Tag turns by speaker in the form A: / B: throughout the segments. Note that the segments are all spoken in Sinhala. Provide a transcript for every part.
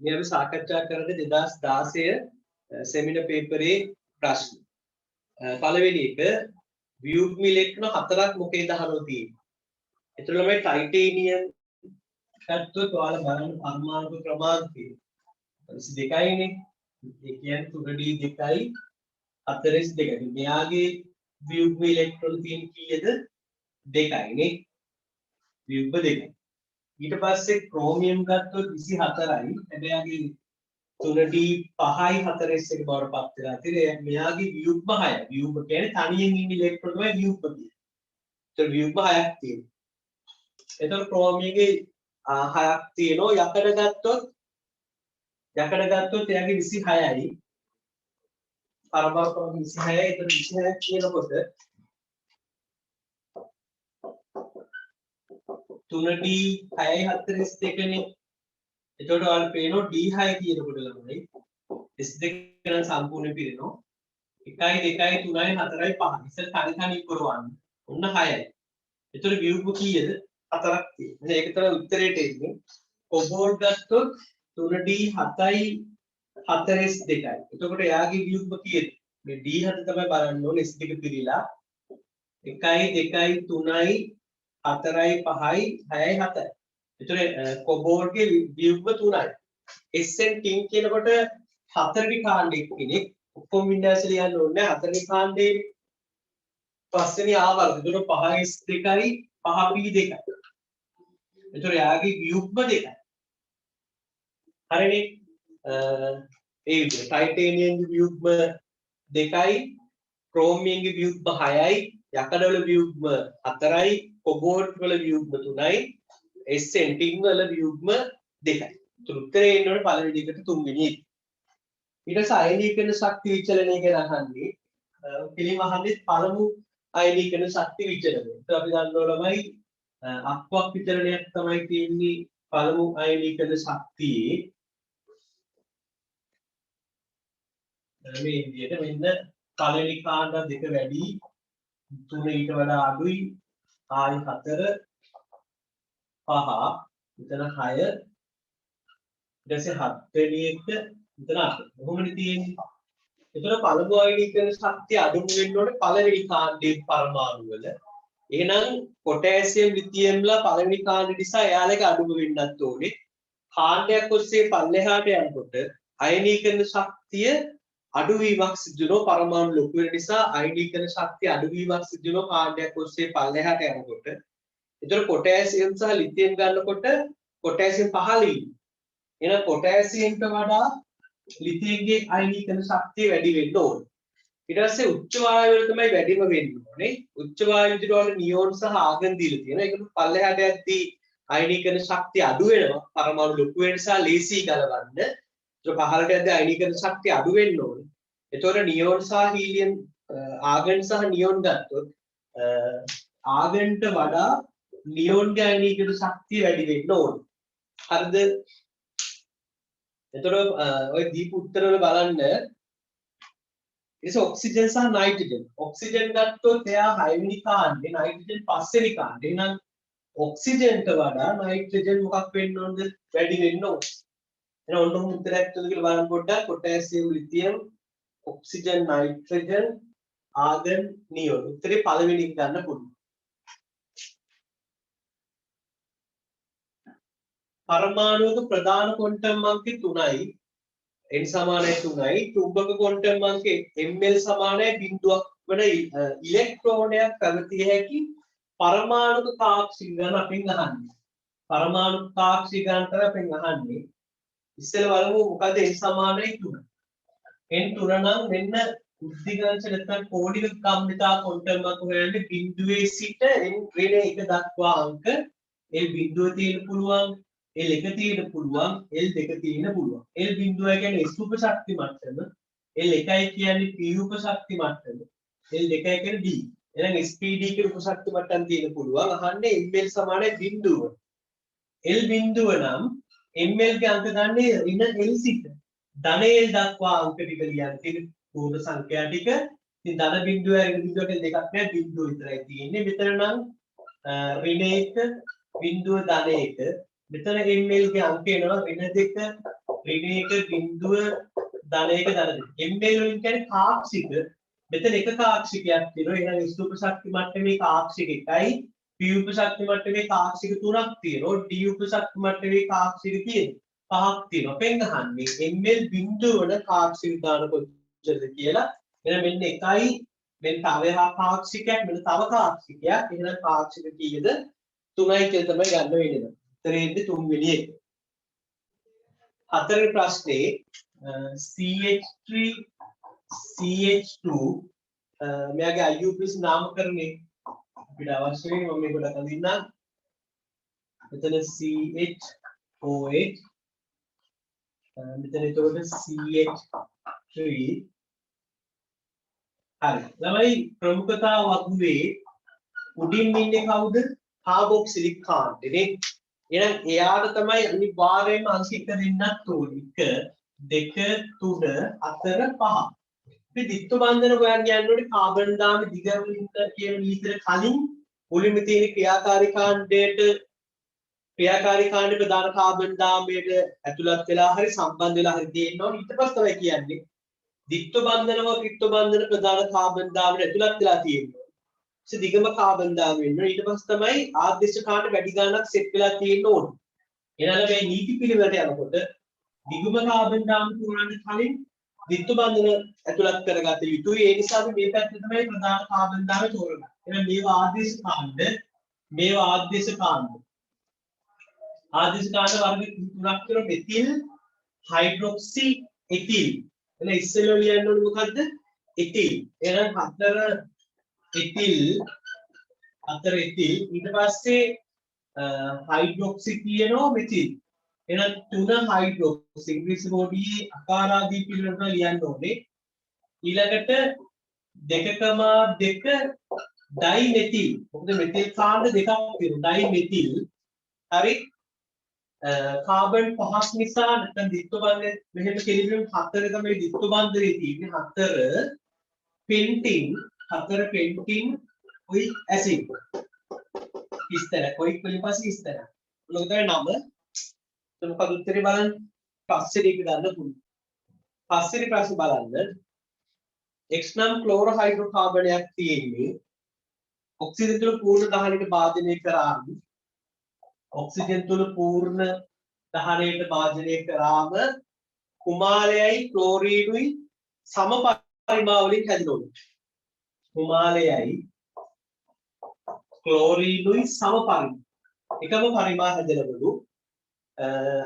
A: මේ අපි සාකච්ඡා කරන්නේ 2016 සෙමිනර් පේපරේ ප්‍රශ්න. පළවෙනි එක ව්‍යුග්ම ඉලෙක්ට්‍රෝන හතරක් මොකේද අහනවා තියෙන්නේ. ඒතර ළමයි ටයිටේනියම් ගත්තොත් ඔයාලා බලන්න පරමාණු ක්‍රමාංකය 22යිනේ. ඒ කියන්නේ 3D 2යි 42. මෙයාගේ ව්‍යුග්ම ඉලෙක්ට්‍රෝන තියෙන කීයද? 2යිනේ. ව්‍යුග්ම 2යි. ඊට පස්සේ ක්‍රෝමියම් ගත්තොත් 24යි. හැබැයි 3D 5යි 4s එක බවට පත් වෙලා තියෙන්නේ. මෙයාගේ ව්‍යුග්ම 6යි. ව්‍යුග්ම කියන්නේ තනියෙන් ඉන්න ඉලෙක්ට්‍රෝන තමයි ව්‍යුග්ම කියන්නේ. ඒතර ව්‍යුග්ම 6ක් තියෙනවා. ඒතර ක්‍රෝමියගේ 6ක් තියෙනවා. යකඩ ගත්තොත් එයාගේ 26යි. පරමාණු ක්‍රම 26යි. ඒතර 26ක් කියනකොට 3D 6යි 42නේ. එතකොට ඔයාලට පේනවා D6 කියනකොට ළමයි S2 නම් සම්පූර්ණ පිරෙනවා. 1යි 2යි 3යි 4යි 5යි. ඉතින් තනි කරවන්න. ඔන්න 6යි. එතකොට ව්‍යුග්ම කීයද? 4ක් තියෙනවා. ඒක තමයි උත්තරේට එන්නේ. කොබෝල්ට් ගත්තොත් 3D 7යි 4s2යි. එතකොට එයාගේ ව්‍යුග්ම කීයද? මේ D7 තමයි බලන්න ඕනේ S2 පිරීලා. 1යි 2යි 3යි 4යි 5යි 6යි 7යි. එතකොට කොබෝල්ට්ගේ ව්‍යුග්ම 3යි. SN ටින් කියනකොට හතරවෙනි කාණ්ඩයේ කෙනෙක් ඔක්කොම වින්‍යාස ලියන්න ඕනේ හතරවෙනි කාණ්ඩයේ පස්වෙනි ආවර්ත. එතකොට 5s2යි 5p2යි. එතකොට යාගේ ව්‍යුග්ම 2යි. හරිනේ. ඒ විදිහට ටයිටේනියම්ගේ ව්‍යුග්ම 2යි, ක්‍රෝමියම්ගේ ව්‍යුග්ම 6යි, යකඩවල ව්‍යුග්ම 4යි, කොබෝල්ට් වල ව්‍යුග්ම 3යි, SN ටින් වල ව්‍යුග්ම 2යි. උත්තරේ එන්නේ පළවෙනි එකට තුන්වෙනි එක. ඊට පස්සේ අයනීකරණ ශක්ති විචලනය ගැන අහන්නේ. පිළිම අහන්නේ පළමු අයනීකරණ ශක්ති විචලනය. ඒක අපි දන්නවා ළමයි අක්වක් විචලනයක් තමයි තියෙන්නේ පළමු අයනීකරණ ශක්තියේ. මේ විදිහට මෙන්න පළවෙනි කාණ්ඩ දෙක වැඩි 3 ඊට වඩා අඩුයි ආයි 4 5 මෙතන 6 ඊටසේ 7 වෙනි එක මෙතන 8 කොහොමද තියෙන්නේ. එතකොට පළමු අයනීකරණ ශක්තිය අඩු වෙන්න ඕනේ පළවෙනි කාණ්ඩයේ පරමාණු වල. එහෙනම් පොටෑසියම් ලිතියම්ලා පළවෙනි කාණ්ඩ නිසා එයාලගේ අඩු වෙන්නත් ඕනේ. කාණ්ඩයක් ඔස්සේ පල්ලෙහාට යනකොට අයනීකරණ ශක්තිය අඩුවීමක් සිදු වෙනවා පරමාණු ලොකු වෙන නිසා අයනීකරණ ශක්තිය අඩුවීමක් සිදු වෙනවා කාණ්ඩයක් ඔස්සේ පල්ලෙහාට යනකොට. එතකොට පොටෑසියම් සහ ලිතියම් ගන්නකොට පොටෑසියම් පහළ වෙනවා. එහෙනම් පොටෑසියම්ට වඩා ලිතියම්ගේ අයනීකරණ ශක්තිය වැඩි වෙන්න ඕනේ. ඊට පස්සේ උච්ච වායු වල තමයි වැඩිම වෙන්න ඕනේ. උච්ච වායු විදුලි වල නියෝන් සහ ආගන් දීලා තියෙනවා. ඒකට පල්ලෙහාට යද්දී අයනීකරණ ශක්තිය අඩු වෙනවා. පරමාණු ලොකු වෙන නිසා ලේසි ගලවන්න. ඒක පහළට යද්දී අයනීකරණ ශක්තිය අඩු වෙන්න ඕනේ. ඒතකොට නියෝන් සහ හීලියම් ආගන් සහ නියෝන් ගත්තොත් ආගන්ට වඩා නියෝන්ගේ අයනීකරණ ශක්තිය වැඩි වෙන්න ඕනේ. හරිද? එතකොට ඔය දීපු උත්තරවල බලන්න ඉතින් ඔක්සිජන් සහ නයිට්‍රජන්. ඔක්සිජන් ගත්තොත් එයා 6 වෙනි කාණ්ඩේ, නයිට්‍රජන් 5 වෙනි කාණ්ඩේ. එහෙනම් ඔක්සිජන්ට වඩා නයිට්‍රජන් මොකක් වෙන්න ඕනද? වැඩි වෙන්න ඕනේ. එහෙනම් ඔන්න ඔහොම උත්තරයක් තුනද කියලා බලන්න පොඩ්ඩක්. Potassium, lithium, oxygen, nitrogen, argon, neon. උත්තරේ පළවෙනි එක ගන්න පුළුවන්. පරමාණුවක ප්‍රධාන ක්වොන්ටම් අංකය 3යි. n සමානයි 3යි. චුම්බක ක්වොන්ටම් අංකය ml සමානයි 0ක් වන ඉලෙක්ට්‍රෝනයක් පැවතිය හැකි පරමාණුක තාක්ෂික ගණන අපෙන් අහන්නේ. පරමාණු තාක්ෂික ගණන තමයි අපෙන් අහන්නේ. ඉස්සෙල්ලා බලමු මොකද n සමානයි 3. n 3 නම් මෙන්න උද්දිගංශ නැත්නම් කෝණික කම්මිතා ක්වොන්ටම් අංක හොයන්නේ බිඳුවේ සිට n ඍණ 1 දක්වා අංක l බිඳුව තියෙන්න පුළුවන් L1 තියෙන්න පුළුවන් L2 තියෙන්න පුළුවන්. L බිඳුව කියන්නේ S උප ශක්ති මට්ටම. L1 කියන්නේ P උප ශක්ති මට්ටම. L2 කියන්නේ D. එහෙනම් SPD කියන උප ශක්ති මට්ටම් තියෙන්න පුළුවන්. අහන්නේ ml සමානයි බිඳුව. L බිඳුව නම් ml ගේ අංක ගන්නේ ඍණ L සිට ධන L දක්වා අංක ටික ලියන්න තියෙන පූර්ණ සංඛ්‍යා ටික. ඉතින් ධන බිඳුව ඍණ බිඳුවට දෙකක් නෑ බිඳුව විතරයි තියෙන්නේ. මෙතන නම් ඍණ 1 බිඳුව ධන 1 මෙතන ml ගේ අංක එනවා ඍණ 2 ඍණ 1 බිඳුව ධන 1 ධන 2 ml වලින් කියන්නේ කාක්ෂික මෙතන එක කාක්ෂිකයක් තියෙනවා එහෙනම් S උපශක්ති මට්ටමේ කාක්ෂික එකයි P උපශක්ති මට්ටමේ කාක්ෂික 3ක් තියෙනවා D උපශක්ති මට්ටමේ කාක්ෂික තියෙනවා 5ක් තියෙනවා පෙන්නහන්නේ ml බිඳුව වල කාක්ෂික දාන කොච්චරද කියලා එහෙනම් මෙන්න එකයි මෙන්න තව කාක්ෂිකයක් මෙන්න තව කාක්ෂිකයක් එහෙනම් කාක්ෂික කීයද 3යි කියලා තමයි ගන්න වෙන්නේ. උත්තරේදී 3 වෙනි එක. හතරවෙනි ප්‍රශ්නේ CH3 CH2 මෙයාගේ IUPAC නාමකරණය අපිට අවශ්‍ය වෙන්නේ මම මේක ඩක දින්නම්. මෙතන CH OH මෙතන එතකොට CH3 හරි. ළමයි ප්‍රමුඛතා වගුවේ උඩින් ඉන්නේ කවුද? කාබොක්සිලික් කාන්ටේ. එහෙනම් එයාට තමයි අනිවාර්යයෙන්ම අංක 1 දෙන්නත් ඕනේ. 1 2 3 4 5. අපි දිත්තු බන්ධන හොයන්න යනකොට කාබන් දාම දිගවලින් කියන විතර කලින් මුලින්ම තියෙන ක්‍රියාකාරී කාණ්ඩ ප්‍රධාන කාබන් දාමයට ඇතුළත් වෙලා හරි සම්බන්ධ වෙලා හරි තියෙන්න ඕනේ. ඊට පස්සේ තමයි කියන්නේ දිත්තු බන්ධනව ත්‍රිත්තු බන්ධන ප්‍රධාන කාබන් දාමයට ඇතුළත් වෙලා තියෙනවා. දිගම කාබන් දාම වෙන්න ඊට පස්සේ තමයි ආදේශ කාණ්ඩ වැඩි ගණනක් සෙට් වෙලා තියෙන්න ඕනේ. එනනම් මේ නීති පිළිවෙලට යනකොට දිගම කාබන් දාම පුරන්න කලින් දිත්තු බන්ධන ඇතුළත් කරගත යුතුයි. ඒ නිසා අපි මේ පැත්තේ තමයි ප්‍රධාන කාබන් දාම තෝරගන්නේ. එහෙනම් මේවා ආදේශ කාණ්ඩ මේවා ආදේශ කාණ්ඩ. ආදේශ කාණ්ඩ වර්ග තුනක් තියෙනවා මෙතිල් හයිඩ්‍රොක්සි එතිල්. එන ඉස්සෙල්ලා ලියන්න ඕනේ මොකද්ද? එතිල්. එහෙනම් 4 එතිල් ඊට පස්සේ හයිඩ්‍රොක්සි කියනවා මෙතිල් එහෙනම් 3 හයිඩ්‍රොක්සි ඉංග්‍රීසි බෝඩියේ අකාරාදී පිළිවෙලට ලියන්න ඕනේ ඊළඟට 2,2 ඩයිමෙතිල් මොකද මෙතිල් කාණ්ඩ දෙකක් තියෙනවා ඩයිමෙතිල් හරි කාබන් 5ක් නිසා නැත්නම් දිත්තු බන්ධය මෙහෙම කෙලිවීම 4 තමයි දිත්තු බන්ධයේ තියෙන්නේ 4 පෙන්ටින් 4 පෙන්ටින් with acid इस तरह कोई कोई पास इस तरह लोग तो नाम तो මොකද උත්තරේ බලන්න පස්සේ දෙක ගන්න පුළුවන් පස්සේ ප්‍රශ්න බලන්න x නම් ක්ලෝරෝ හයිඩ්‍රෝකාබනයක් තියෙන්නේ ඔක්සිජන් තුල පූර්ණ දහනයට භාජනය කරාම ඔක්සිජන් තුල පූර්ණ දහනයට භාජනය කරාම කුමාරයයි ක්ලෝරීනුයි සම පරිමාවලින් හැදෙනවා කුමාරයයි ක්ලෝරීනුයි සම එකම පරිමා හැදෙනවලු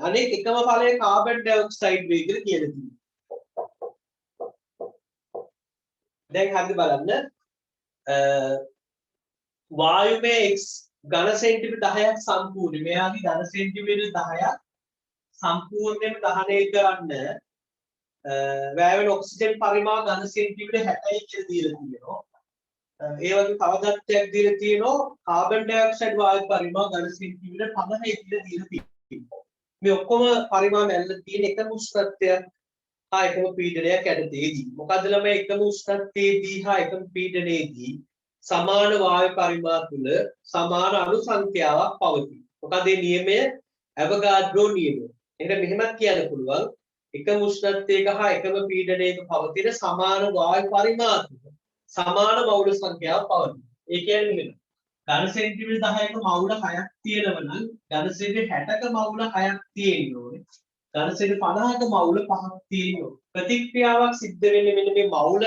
A: අනෙක් එකම ඵලයේ කාබන් ඩයොක්සයිඩ් වේ කියලා කියලා තියෙනවා දැන් හරිද බලන්න වායුමය x ඝන සෙන්ටිමීටර් 10ක් සම්පූර්ණ මෙයාගේ ඝන සෙන්ටිමීටර් 10ක් සම්පූර්ණයෙන්ම දහනය කරන්න වැය වෙන ඔක්සිජන් පරිමාණ ඝන සෙන්ටිමීටර් 60යි කියලා දීලා තියෙනවා ඒ වගේ තව දත්තයක් දීලා තියෙනවා කාබන් ඩයොක්සයිඩ් වායු පරිමාණ ඝන සෙන්ටිමීටර් 50යි කියලා දීලා තියෙනවා මේ ඔක්කොම පරිමාණ ඇල්ල තියෙන එකම උෂ්ණත්වයක් හා එකම පීඩනයක් යටතේදී මොකද ළමයි එකම උෂ්ණත්වයේදී හා එකම පීඩනයේදී සමාන වායු පරිමාණ තුල සමාන අණු සංඛ්‍යාවක් පවතී මොකද මේ නියමය ඇවගාඩ්‍රෝ නියමය එහෙනම් මෙහෙමත් කියන්න පුළුවන් එකම උෂ්ණත්වයක හා එකම පීඩනයක පවතින සමාන වායු පරිමාණ සමාන මවුල සංඛ්‍යාවක් පවතී. ඒ කියන්නේ මෙන්න ඝන සෙන්ටිමීටර් 10ක මවුල 6ක් තියෙනවා නම් ඝන සෙන්ටිමීටර් 60ක මවුල 6ක් තියෙන්න ඕනේ. ඝන සෙන්ටිමීටර් 50ක මවුල 5ක් තියෙන්න ඕනේ. ප්‍රතික්‍රියාවක් සිද්ධ වෙන්නේ මෙන්න මේ මවුල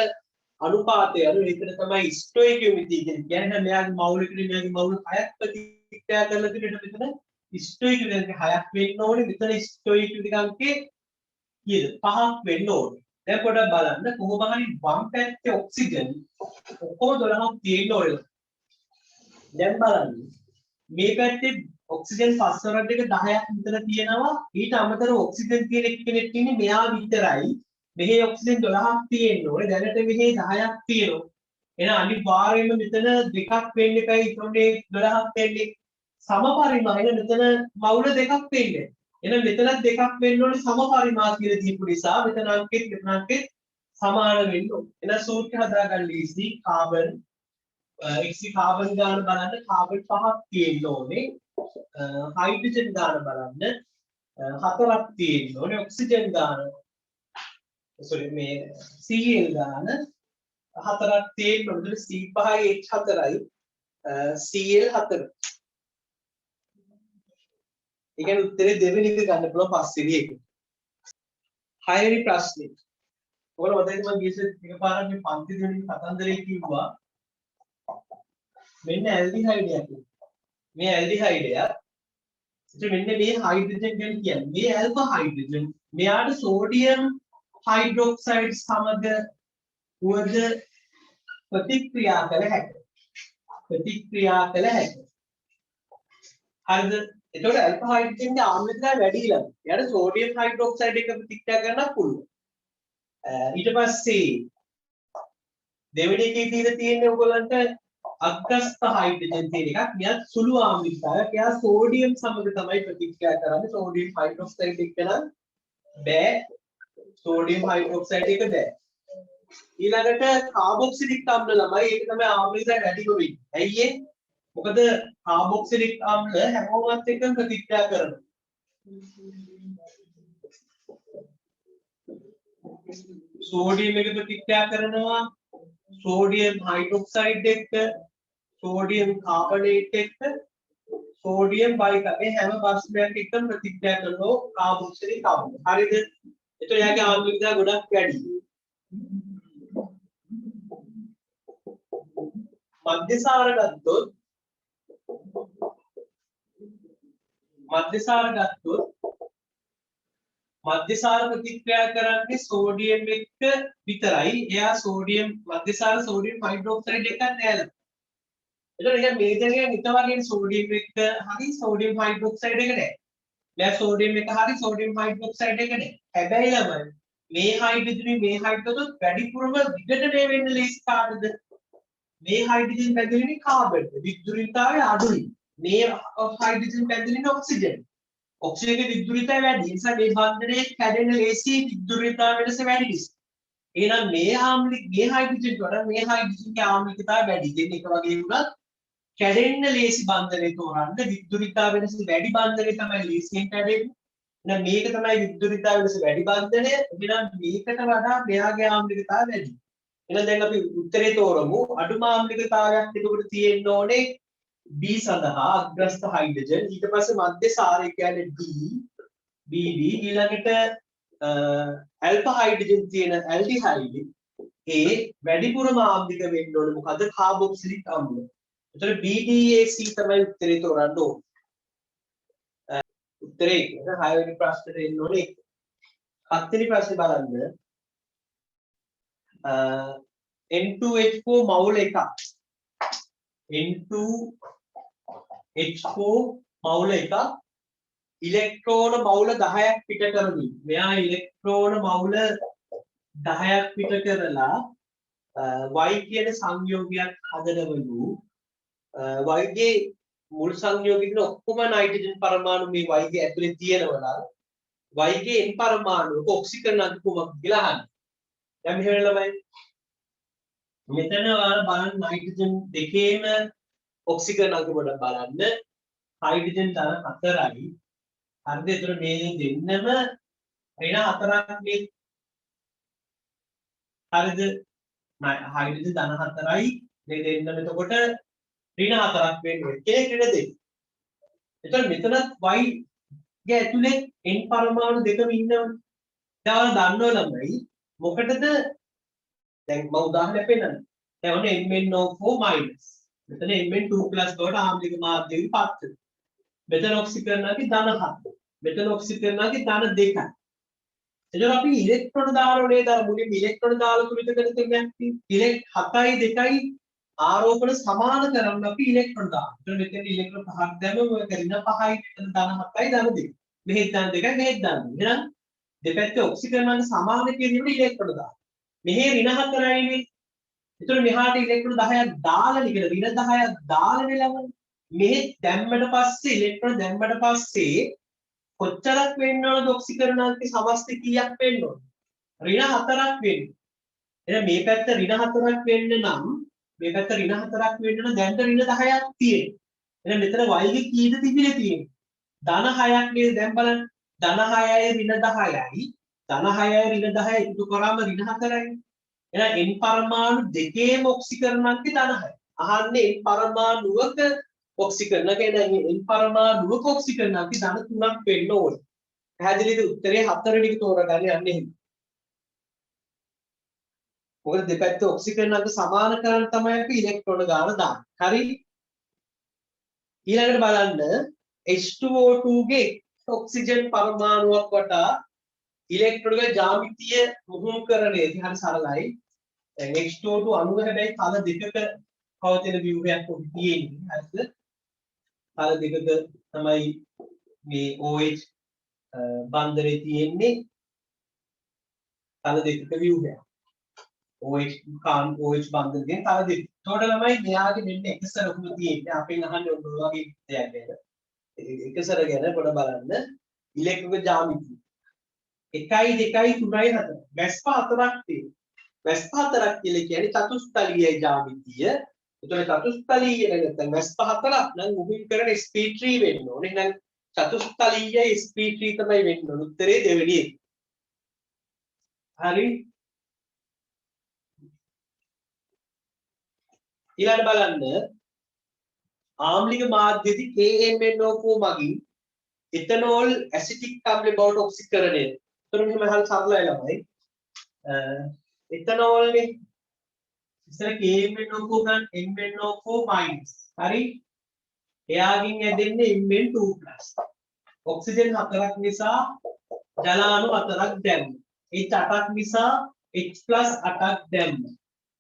A: අනුපාතය අනුව ඒකට තමයි ස්ටොයිකියොමෙට්‍රි කියන්නේ. මෙයාගේ මවුලකට මෙයාගේ මවුල 6ක් ප්‍රතික්‍රියා කරලා තිබෙන්න මෙතන ස්ටොයිකියොමෙට්‍රි 6ක් වෙන්න ඕනේ. මෙතන ස්ටොයිකියොමෙට්‍රි අංකේ කීයද 5ක් වෙන්න ඕනේ. දැන් පොඩ්ඩක් බලන්න කොහොම හරි වම් පැත්තේ ඔක්සිජන් ඔක්කොම 12ක් තියෙන්න ඕනේ. දැන් බලන්න මේ පැත්තේ ඔක්සිජන් ෆස්ෆරස් දෙක 10ක් විතර තියෙනවා. ඊට අමතරව ඔක්සිජන් තියෙන එක්කෙනෙක් ඉන්නේ මෙයා විතරයි. මෙහි ඔක්සිජන් 12ක් තියෙන්න ඕනේ. දැනට මෙහි 10ක් තියෙනවා. එහෙනම් අනිවාර්යයෙන්ම මෙතන දෙකක් වෙන්න එකයි ඉතුරුනේ 12ක් වෙන්නේ. සම පරිමාණ මෙතන මවුල දෙකක් වෙන්නේ. එහෙනම් මෙතනත් දෙකක් වෙන්න ඕනේ සම පරිමාණ කියලා දීපු නිසා මෙතන අංකෙත් මෙතන අංකෙත් සමාන වෙන්න ඕනේ. එහෙනම් සූත්‍රය හදාගන්න ලීසි කාබන් x කාබන් ගාන බලන්න කාබන් 5ක් තියෙන්න ඕනේ. හයිඩ්‍රජන් ගාන බලන්න හතරක් තියෙන්න ඕනේ ඔක්සිජන් ගාන sorry මේ Cl ගාන හතරක් තියෙන්න ඕනේ C5H4යි Cl4 ඒ කියන්නේ උත්තරේ දෙවෙනි එක ගන්න පුළුවන් පස්වෙනි එක හයවෙනි ප්‍රශ්නේ ඔයාලා මතකද මම ගියසේ එකපාරක් මේ පන්ති දෙවෙනි කතන්දරේ කිව්වා මෙන්න ඇල්ඩිහයිඩයක් මේ ඇල්ඩිහයිඩයක් ඉතින් මෙන්න මේ හයිඩ්‍රජන් ගැන කියන්නේ මේ ඇල්ෆා හයිඩ්‍රජන් මෙයාට සෝඩියම් හයිඩ්‍රොක්සයිඩ් සමග වද ප්‍රතික්‍රියා කළ හැකියි හරිද එතකොට ඇල්ෆා හයිඩ්‍රජන්ගේ ආම්ලතාවය වැඩි ඊළඟ එයාට සෝඩියම් හයිඩ්‍රොක්සයිඩ් එක ප්‍රතික්‍රියා කරන්න පුළුවන් ඊට පස්සේ දෙවෙනි එකේ තියෙන්නේ ඔයගොල්ලන්ට අග්‍රස්ත හයිඩ්‍රජන් තියෙන එකක් මෙයා සුළු ආම්ලිකතාවයක් එයා සෝඩියම් සමග තමයි ප්‍රතික්‍රියා කරන්නේ සෝඩියම් හයිඩ්‍රොක්සයිඩ් එක නම් බෑ සෝඩියම් හයිඩ්‍රොක්සයිඩ් එක බෑ ඊළඟට කාබොක්සිලික් අම්ල ළමයි ඒක තමයි ආම්ලිකතාවය වැඩිම වෙන්නේ ඇයි ඒ මොකද කාබොක්සිලික් අම්ල හැමෝමත් එක්කම ප්‍රතික්‍රියා කරනවා සෝඩියම් එක ප්‍රතික්‍රියා කරනවා සෝඩියම් හයිඩ්‍රොක්සයිඩ් එක්ක සෝඩියම් කාබනේට් එක්ක සෝඩියම් බයිකාබ් මේ හැම භස්මයක් එක්කම ප්‍රතික්‍රියා කරනවා කාබොක්සිලික් අම්ල හරිද එතකොට එයාගේ ආම්ලිකතාවය ගොඩක් වැඩි මධ්‍යසාර ගත්තොත් මධ්‍යසාර ප්‍රතික්‍රියා කරන්නේ සෝඩියම් එක්ක විතරයි. එයා සෝඩියම් මධ්‍යසාර සෝඩියම් හයිඩ්‍රොක්සයිඩ් එකක් නෑල. එතකොට එයා මේජර්ගේ නිත වගේ සෝඩියම් එක්ක හරි සෝඩියම් හයිඩ්‍රොක්සයිඩ් එක නෑ. මෙයා සෝඩියම් එක හරි සෝඩියම් හයිඩ්‍රොක්සයිඩ් එක නෑ. හැබැයි ළමයි මේ හයිඩ්‍රජන් මේ හයිඩ්‍රජන් වැඩිපුරම විඝටනය වෙන්න ලේසි කාටද? මේ හයිඩ්‍රජන් බැඳෙන්නේ කාබන්ට. විද්‍යුතතාවය අඩුයි. මේ හයිඩ්‍රජන් බැඳෙන්නේ ඔක්සිජන්. ඔක්සිජන්ගේ විද්‍යුතතාවය වැඩි. ඒ නිසා මේ බන්ධනයේ කැඩෙන ලේසි විද්‍යුතතාව වෙනස වැඩි නිසා. එහෙනම් මේ ආම්ලික මේ හයිඩ්‍රජන් වල මේ හයිඩ්‍රජන්ගේ ආම්ලිකතාවය වැඩි. දෙන්න එක වගේ වුණත් කැඩෙන්න ලේසි බන්ධනය තෝරන්න විද්‍යුතතාව වෙනස වැඩි බන්ධනය තමයි ලේසියෙන් කැඩෙන්නේ. එහෙනම් මේක තමයි විද්‍යුතතාව වෙනස වැඩි බන්ධනය. එහෙනම් මේකට වඩා මෙයාගේ ආම්ලිකතාවය වැඩි. එහෙනම් දැන් අපි උත්තරේ තෝරමු. අඩුම ආම්ලිකතාවයක් එතකොට තියෙන්න ඕනේ B සඳහා අග්‍රස්ත හයිඩ්‍රජන් ඊට පස්සේ මධ්‍යසාරය කියන්නේ D BD ඊළඟට ඇල්ෆා හයිඩ්‍රජන් තියෙන ඇල්ඩිහයිඩ් A වැඩිපුරම ආම්ලික වෙන්න ඕනේ මොකද කාබොක්සිලික් අම්ල. එතකොට BDAC තමයි උත්තරේ තෝරන්න ඕනේ. උත්තරේ 6 වෙනි ප්‍රශ්නෙට එන්න ඕනේ. 7 වෙනි ප්‍රශ්නේ බලන්න. N2H4 මවුල එකක් N2H4 මවුල එකක් ඉලෙක්ට්‍රෝන මවුල 10ක් පිට කරමින් මෙයා ඉලෙක්ට්‍රෝන මවුල 10ක් පිට කරලා Y කියන සංයෝගයක් හදනවලු Y ගේ මුල් සංයෝගිකන ඔක්කොම නයිට්‍රජන් පරමාණු මේ Y ගේ ඇතුලේ තියෙනවා නම් Y ගේ N පරමාණුක ඔක්සිජන් අංක කොහොමද කියලා අහන්න. දැන් මෙහෙම ළමයි මෙතන ඔයාලා බලන්න නයිට්‍රජන් දෙකේම ඔක්සිජන් අංක පොඩ්ඩක් බලන්න හයිඩ්‍රජන් ධන 4යි හරිද ඒතර මේ දෙන්නම ඍණ 4ක් මේ හරිද හයිඩ්‍රජන් ධන 4යි මේ දෙන්නම එතකොට ඍණ 4ක් වෙන්නේ කෙනෙක් ඍණ දෙක. එතකොට මෙතනත් Y ගේ ඇතුලේ N පරමාණු දෙකම ඉන්නවනේ. දැන් ඔයාලා දන්නව ළමයි මොකටද දැන් මම උදාහරණයක් පෙන්නන්න. දැන් ඔන්න MnO4- මෙතන Mn2+ බවට ආම්ලික මාධ්‍යයෙන් පත් වෙනවා. මෙතන ඔක්සිජන්ගේ ධන 7. මෙතන ඔක්සිජන්ගේ ධන 2යි. එතකොට අපි ඉලෙක්ට්‍රෝන දාලා නේද අර මුලින්ම ඉලෙක්ට්‍රෝන දාලා තුලිත කරන තැනක් ඉලෙක් 7යි 2යි ආරෝපණ සමාන කරන්න අපි ඉලෙක්ට්‍රෝන දානවා. එතකොට මෙතන ඉලෙක්ට්‍රෝන 5ක් දැම්මම ඔය කරන 5යි මෙතන ධන 7යි ධන 2. මෙහෙත් ධන 2යි මෙහෙත් ධන 2. එහෙනම් දෙපැත්තේ ඔක්සිජන්ගේ සමාන කියන ඉලෙක්ට්‍රෝන දානවා. මෙහි ඍණ 4යිනේ. එතකොට මෙහාට ඉලෙක්ට්‍රෝන 10ක් දාලා නිකන් ඍණ 10ක් දාලා නෙලවන්නේ. මෙහි දැම්මට පස්සේ ඉලෙක්ට්‍රෝන දැම්මට පස්සේ කොච්චරක් වෙන්න ඕනද ඔක්සිකරණාන්තේ සමස්තය කීයක් වෙන්න ඕනද? ඍණ 4ක් වෙන්න. එහෙනම් මේ පැත්ත ඍණ 4ක් වෙන්න නම් මේ පැත්ත ඍණ 4ක් වෙන්න නම් දැන් ඍණ 10ක් තියෙනවා. එහෙනම් මෙතන y ගේ කීයද තිබිලා තියෙන්නේ? ධන 6ක් නේද දැන් බලන්න. ධන 6යි ඍණ 10යි ධන 6යි ඍණ 10යි එකතු කරාම ඍණ 4යි. එහෙනම් n පරමාණු දෙකේම ඔක්සිකරණාංකය ධන 6යි. අහන්නේ n පරමාණුවක ඔක්සිකරණ කියන්නේ n පරමාණුවක ඔක්සිකරණාංකය ධන 3ක් වෙන්න ඕනේ. පැහැදිලිද? උත්තරේ 4 ටික තෝරගන්න යන්නේ එහෙම. මොකද දෙපැත්ත ඔක්සිකරණාංක සමාන කරන් තමයි අපි ඉලෙක්ට්‍රෝන ගාන දාන්නේ. හරි? ඊළඟට බලන්න H2O2 ගේ ඔක්සිජන් පරමාණුවක් වටා ඉලෙක්ට්‍රෝන ජ්‍යාමිතිය මුහුණුකරණයේදී හරි සරලයි. දැන් H2O2 අණුව හැබැයි තල දෙකක පවතින ව්‍යුහයක් පොඩි තියෙන්නේ. හරිද? තල දෙකක තමයි මේ OH බන්ධනේ තියෙන්නේ. තල දෙකක ව්‍යුහයක්. OH බන්ධනයෙන් තල දෙක. ඒතකොට ළමයි මෙයාගේ මෙන්න එකසරකුම තියෙන්නේ. අපෙන් අහන්නේ ඔන්න ඔය වගේ දෙයක් ගැන. එකසර ගැන පොඩ බලන්න. ඉලෙක්ට්‍රික ජ්‍යාමිතිය 1 2 3 4 වැස්ප 4ක් තියෙනවා. වැස්ප 4ක් කියලා කියන්නේ චතුස්තලීය ජ්‍යාමිතිය. එතකොට චතුස්තලීය නැත්නම් වැස්ප 4ක් නම් මුහුන් කරන sp3 වෙන්න ඕනේ. එහෙනම් චතුස්තලීය sp3 තමයි වෙන්න ඕනේ. උත්තරේ දෙවෙනි එක. හරි. ඊළඟ බලන්න ආම්ලික මාධ්‍යදී KMnO4 මගින් ඉතනෝල් ඇසිටික් අම්ල බවට ඔක්සිකරණය. එතකොට මෙහෙම අහලා සරලයි ළමයි. ඉතනෝල් නේ ඉස්සර KMnO4 ගන්න MnO4-. හරි? එයාගෙන් ඇදෙන්නේ Mn2+. ඔක්සිජන් 4ක් නිසා ජල අණු 4ක් දැම්මා. H8ක් නිසා H+8ක් දැම්මා.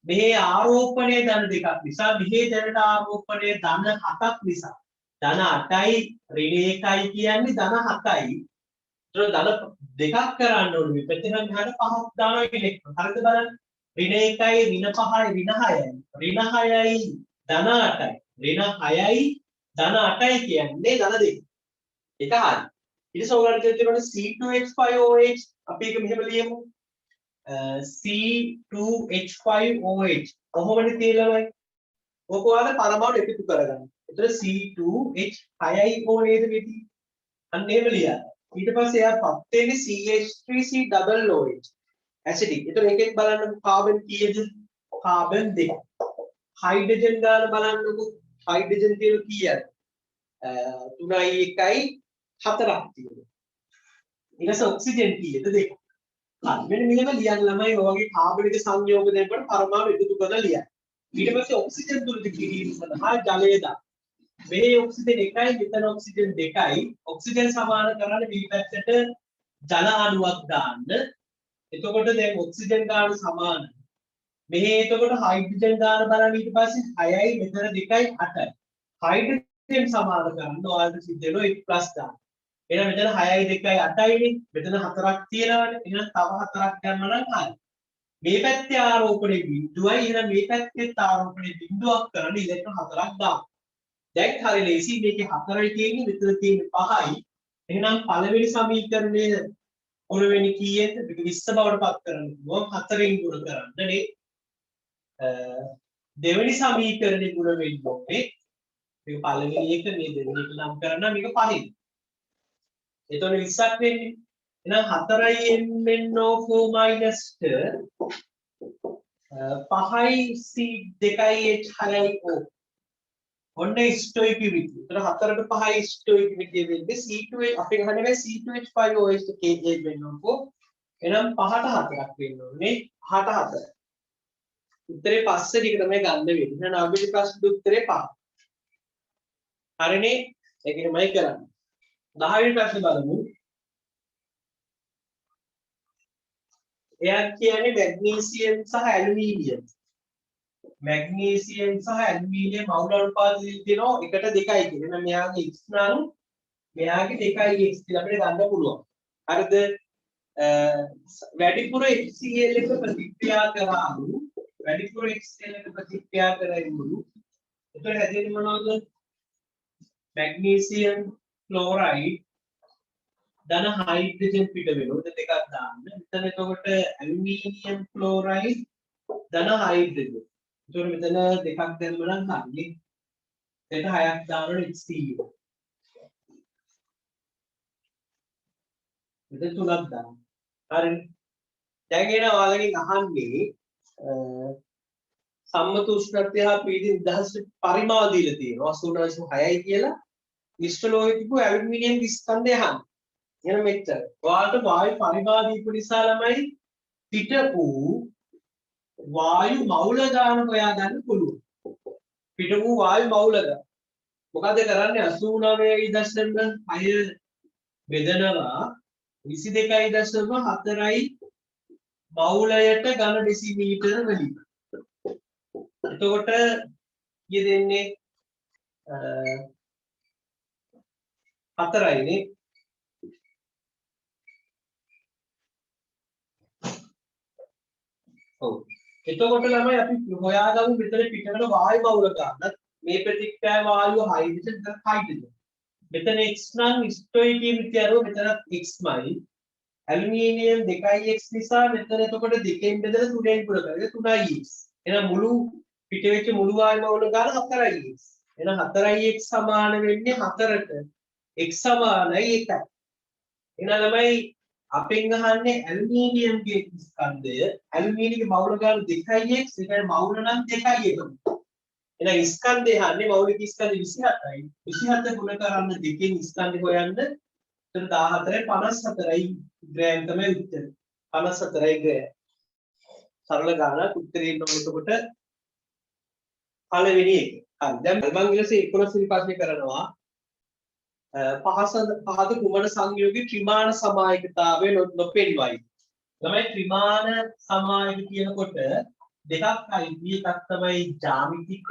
A: මෙහි ආරෝපණය ධන දෙකක් නිසා මෙහි දැනට ආරෝපණය ධන 7ක් නිසා ධන 8යි ඍණ 1යි කියන්නේ ධන 7යි. ඒතර ධන දෙකක් කරන්න ඕනේ. මේ පැත්තෙන් මෙහාට 5ක් දානවා ඉලෙක්ට්‍රෝන. හරිද බලන්න. ඍණ 1යි ඍණ 5යි ඍණ 6යි. ඍණ 6යි ධන 8යි. ඍණ 6යි ධන 8යි කියන්නේ ධන දෙක. ඒක හරි. ඊට පස්සේ ඔයගලට තියෙන්නේ C2H5OH අපි ඒක මෙහෙම ලියමු. C2H5OH කොහොමද තියෙන්නේ? ඔක ඔයාලා පරමාණු එකතු කරගන්න. එතන C2H6යි ඕනේද මෙතන? අන්න එහෙම ලියන්න. ඊට පස්සේ එයාපත් වෙන්නේ CH3COOH ඇසිඩික්. එතන එකෙන් බලන්න කාබන් කීයද? කාබන් 2. හයිඩ්‍රජන් ගාන බලන්නකො. හයිඩ්‍රජන් තියෙන කීයද? 3යි 1යි 4ක් තියෙනවා. ඊට පස්සේ ඔක්සිජන් කීයද? 2. හරි මෙන්න මෙහෙම ලියන්න ළමයි ඔයගේ කාබනික සංයෝග දෙන්නකොට පරමාණු එකතු කරලා ලියන්න. ඊට පස්සේ ඔක්සිජන් තුනට කිරීම සඳහා ජලය දාන්න. මේ ඔක්සිජන් 1යි මෙතන ඔක්සිජන් 2යි. ඔක්සිජන් සමාන කරන්නේ මේ පැත්තට ජල අණුවක් දාන්න. එතකොට දැන් ඔක්සිජන් ගාන සමානයි. මෙහි එතකොට හයිඩ්‍රජන් ගාන බලන්න ඊට පස්සේ 6යි මෙතන 2යි 8යි. හයිඩ්‍රජන් සමාන කරන්න ඔයාලට සිද්ධ වෙනවා 1+ දාන්න. එහෙනම් මෙතන 6යි 2යි 8යිනේ. මෙතන 4ක් තියෙනවානේ. එහෙනම් තව 4ක් ගන්නවා නම් හරි. මේ පැත්තේ ආරෝපණය බිඳුවයි. එහෙනම් මේ පැත්තේ ආරෝපණය බිඳුවක් කරන ඉලෙක්ට්‍රෝන 4ක් දාන්න. දැන් හරි ලේසි. මේකේ 4යි තියෙන්නේ මෙතන තියෙන්නේ 5යි. එහෙනම් පළවෙනි සමීකරණය පළවෙනි කීයද? මේක 20 බවට පත් කරන්න පුළුවන්. 4ෙන් ගුණ කරන්න නේ. දෙවෙනි සමීකරණය ගුණ වෙන්න ඕනේ. මේක පළවෙනි එක මේ දෙවෙනි එක නම් කරන්න මේක 5යි. එතකොට 20ක් වෙන්නේ. එහෙනම් 4යි MnO4- ට 5යි C2H6යි O. ඔන්න ස්ටොයිකිවිටි. එතන 4ට 5යි ස්ටොයිකිවිටි වෙන්නේ C2H අපි ගහන්නේ C2H5OH KMnO4. එහෙනම් 5ට 4ක් වෙන්න ඕනේ. 5ට 4. උත්තරේ පස්සේ ටික තමයි ගන්න වෙන්නේ. එහෙනම් අපේ ප්‍රශ්නේ උත්තරේ 5. හරිනේ? ඒකමයි කරන්නේ. 10 වෙනි ප්‍රශ්නේ බලමු. එයා කියන්නේ මැග්නීසියම් සහ ඇලුමිනියම්. මැග්නීසියම් සහ ඇලුමිනියම් මවුල් අනුපාතය දෙනවා 1ට 2යි කියලා. එහෙනම් මෙයාගේ x නම් මෙයාගේ 2යි x කියලා අපිට ගන්න පුළුවන්. හරිද? වැඩිපුර HCl එක ප්‍රතික්‍රියා කරාම වැඩිපුර HCl එක ප්‍රතික්‍රියා කරයිමුළු. එතකොට හැදෙන්නේ මොනවද? මැග්නීසියම් ක්ලෝරයිඩ් ධන හයිඩ්‍රජන් පිට වෙනවා. උද දෙකක් දාන්න. මෙතන එතකොට ඇලුමිනියම් ක්ලෝරයිඩ් ධන හයිඩ්‍රජන්. එතකොට මෙතන දෙකක් දැම්ම නම් හරියි. එතන 6ක් දානවනේ HCl. මෙතන 3ක් දාන්න. හරිනේ. දැන් එන ඔයාලගෙන් අහන්නේ සම්මත උෂ්ණත්වය හා පීඩන නිදහස් පරිමාව දීලා තියෙනවා 89.6යි කියලා. මිශ්‍ර ලෝහයේ තිබු ඇලුමිනියම් ස්කන්ධය අහන්න. එහෙනම් මෙච්චර. ඔයාලට වායු පරිමාව දීපු නිසා ළමයි පිටපු වායු මවුල ගාන හොයාගන්න පුළුවන්. පිටපු වායු මවුල ගාන. මොකද කරන්නේ 89.6 බෙදනවා 22.4යි මවුලයට ඝන ඩෙසිමීටර වලින්. එතකොට කීය දෙන්නේ 4යිනේ. ඔව්. එතකොට ළමයි අපි හොයාගමු මෙතන පිටකට වායු මවුල ගන්නත් මේ ප්‍රතික්‍රියා වායුව හයිඩ්‍රජන් දෙක හයිඩ්‍රජන්. මෙතන x නම් ස්ටොයිකියමිති අරව මෙතනත් xමයි. ඇලුමිනියම් 2x නිසා මෙතන එතකොට 2න් බෙදලා 3ෙන් පුර කරගෙන 3ix. එහෙනම් මුළු පිට වෙච්ච මුළු වායු මවුල ගන්න 4ix. එහෙනම් 4ix සමාන වෙන්නේ 4ට x සමානයි 1යි. එහෙනම් ළමයි අපෙන් අහන්නේ ඇලුමිනියම්ගේ ස්කන්ධය ඇලුමිනියම්ගේ මවුල ගන්න 2ix ඒකයි මවුල නම් 2යි එකම. එහෙනම් ස්කන්ධය අහන්නේ මෞලික ස්කන්ධ 27යි. 27 ගුණ කරන්න දෙකෙන් ස්කන්ධය හොයන්න. එතන 14යි 54යි ග්‍රෑම් තමයි උත්තර. 54යි ග්‍රෑම්. සරල ගණනක් උත්තරේ එන්න ඕන එතකොට පළවෙනි එක. හරි. දැන් මම ඊළඟට 11 වෙනි ප්‍රශ්නේ කරනවා. පහත කුමන සංයෝගී ත්‍රිමාන සමායකතාවය නොපෙන්වයි. තමයි ත්‍රිමාන සමායක කියනකොට දෙකක් අයිති එකක් තමයි ජ්‍යාමිතික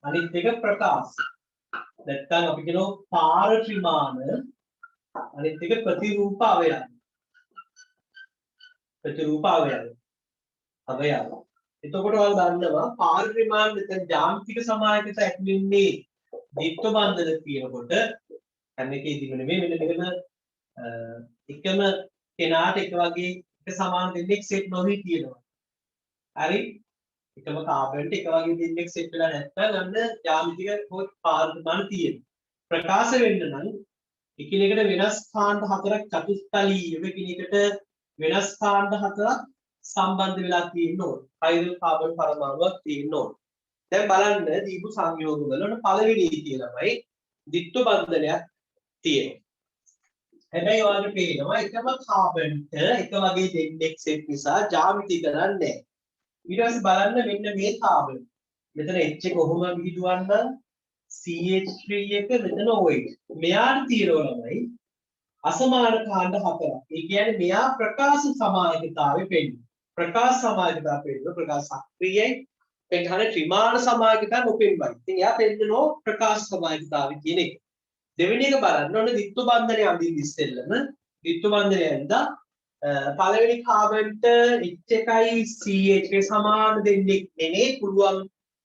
A: අනිත් එක ප්‍රකාශ. නැත්නම් අපි කියනවා පාර ත්‍රිමාන අනිත් එක ප්‍රතිරූප අවයව. ප්‍රතිරූප අවයව. එතකොට ඔයාලා දන්නවා පාර ත්‍රිමාන නැත්නම් ජ්‍යාමිතික සමායකට ඇතුළේ දීප්ත බන්ධන කියනකොට හැමකේදීම නෙමෙයි මෙන්න මෙහෙම එකම කෙනාට එක වගේ එක සමාන දෙන්නෙක් සෙට් නොවි තියෙනවා. හරි එකම කාබන්ට එක වගේ දෙන්නෙක් සෙට් වෙලා නැත්නම් අන්න ජ්‍යාමිතික පාර ත්‍රිමාන තියෙනවා. ප්‍රකාශ වෙන්න නම් එකිනෙකට වෙනස් කාණ්ඩ හතරක් චතුස්තලීයව එකිනෙකට වෙනස් කාණ්ඩ හතරක් සම්බන්ධ වෙලා තියෙන්න ඕන. හයිඩ්‍රජන් කාබන් පරමාණුවක් තියෙන්න ඕන. දැන් බලන්න දීපු සංයෝග වල පළවෙනි කියලාමයි ද්විත්ව බන්ධනයක් තියෙනවා. හැබැයි ඔයාලට පේනවා එකම කාබන්ට එක වගේ දෙන්නෙක් සෙට් නිසා ජ්‍යාමිති කරන්නේ නැහැ. ඊට පස්සේ බලන්න මෙන්න මේ කාබන්. මෙතන H එක කොහොම විහිදුවන්නම් CH3 එක මෙතන OH. මෙයාට තියෙනවමයි අසමාන කාණ්ඩ හතරක්. ඒ කියන්නේ මෙයා ප්‍රකාශ සමායකතාවේ පෙන්නන. ප්‍රකාශ සමායකතාව පෙන්නන ප්‍රකාශ සක්‍රියයි පෙන්වන ත්‍රිමාන සමායකතාව නොපෙන්වයි. ඉතින් එයා පෙන්නනෝ ප්‍රකාශ සමායකතාවය කියන එක. දෙවෙනි එක බලන්න ඕනේ ද්විත්ව බන්ධනය අඳින්න ඉස්සෙල්ලම ද්විත්ව බන්ධනය ඇඳා පළවෙනි කාබන්ට H එකයි CH එක සමාන දෙන්නෙක් නෙනේ පුළුවන්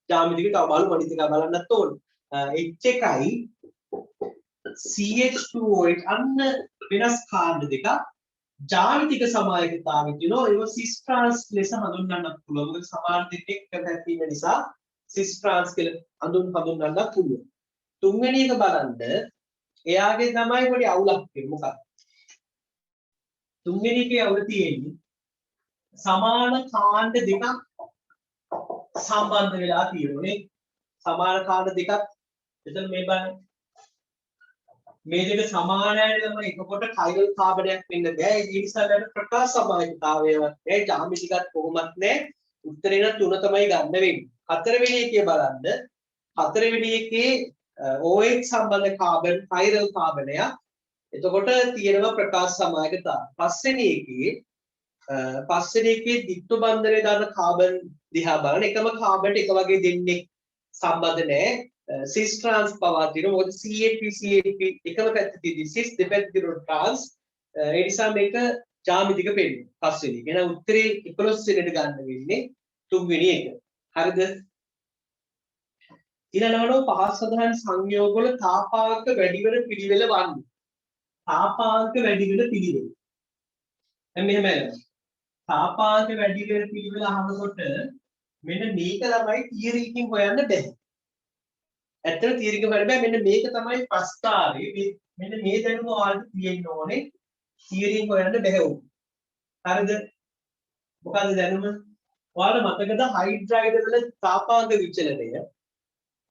A: ජ්‍යාමිතික තව බලමු අනිත් එක බලන්නත් ඕනේ. H එකයි CH2OH අන්න වෙනස් කාණ්ඩ දෙකක් ජ්‍යාමිතික සමායකතාවය කියනවා. ඒව සිස් ට්‍රාන්ස් ලෙස හඳුන්වන්නත් පුළුවන්. මොකද සමාන දෙකක් පැහැදිලි නිසා සිස් ට්‍රාන්ස් කියලා හඳුන්වන්නත් පුළුවන්. තුන්වෙනි එක බලන්න එයාගේ තමයි පොඩි අවුලක් වෙන්නේ. මොකක්ද? තුන්වෙනි එකේ අවුල තියෙන්නේ සමාන කාණ්ඩ දෙකක් සම්බන්ධ වෙලා තියෙන්නේ. සමාන කාණ්ඩ දෙකක් එතන මේ බලන්න මේ දෙක සමානයි තමයි එකකොට හයිඩ්‍රජන් කාබනයක් වෙන්න බෑ. ඒ නිසා ගන්න ප්‍රකාශ සමායකතාවයවත් නෑ. ජ්‍යාමිතිකත් කොහොමත් නෑ. උත්තරේ නම් 3 තමයි ගන්න වෙන්නේ. හතරවෙනි එකේ බලන්න. හතරවෙනි එකේ OH සම්බන්ධ කාබන් හයිඩ්‍රජන් කාබනයක්. එතකොට තියෙනවා ප්‍රකාශ සමායකතාව. පස්වෙනි එකේ ද්විත්ව බන්ධනයේ දාන කාබන් දිහා බලන එකම කාබන්ට එක වගේ දෙන්නේ සම්බන්ධ නෑ. සිස් ට්‍රාන්ස් පවා තියෙනවා. මොකද CH3 එකම පැත්තේ තියෙදි සිස් දෙපැත්ත තියෙන ට්‍රාන්ස් ඒ නිසා මේක ජ්‍යාමිතික පෙන්නේ. පස්වෙනි. එහෙනම් උත්තරේ 11 වෙනිට ගන්න වෙන්නේ තුන්වෙනි එක. හරිද? ඊළඟට පහත් සඳහන් සංයෝග වල තාපාංක වැඩි වෙන පිළිවෙල වන්නේ. තාපාංක වැඩි වෙන පිළිවෙල. දැන් මෙහෙම යනවා. තාපාංක වැඩි වෙන පිළිවෙල අහනකොට මෙන්න මේක ළමයි තියරි එකකින් හොයන්න බෑ. ඇත්තට තියරි එක හොයන්න බෑ. මෙන්න මේක තමයි ප්‍රස්තාරේ. මෙන්න මේ දැනුම ඔයාලට තියෙන්න ඕනේ. තීරින් හොයන්න බැහැ උන්. හරිද? මොකද්ද දැනුම? ඔයාලට මතකද හයිඩ්‍රයිඩ් වල තාපාංක විචලනය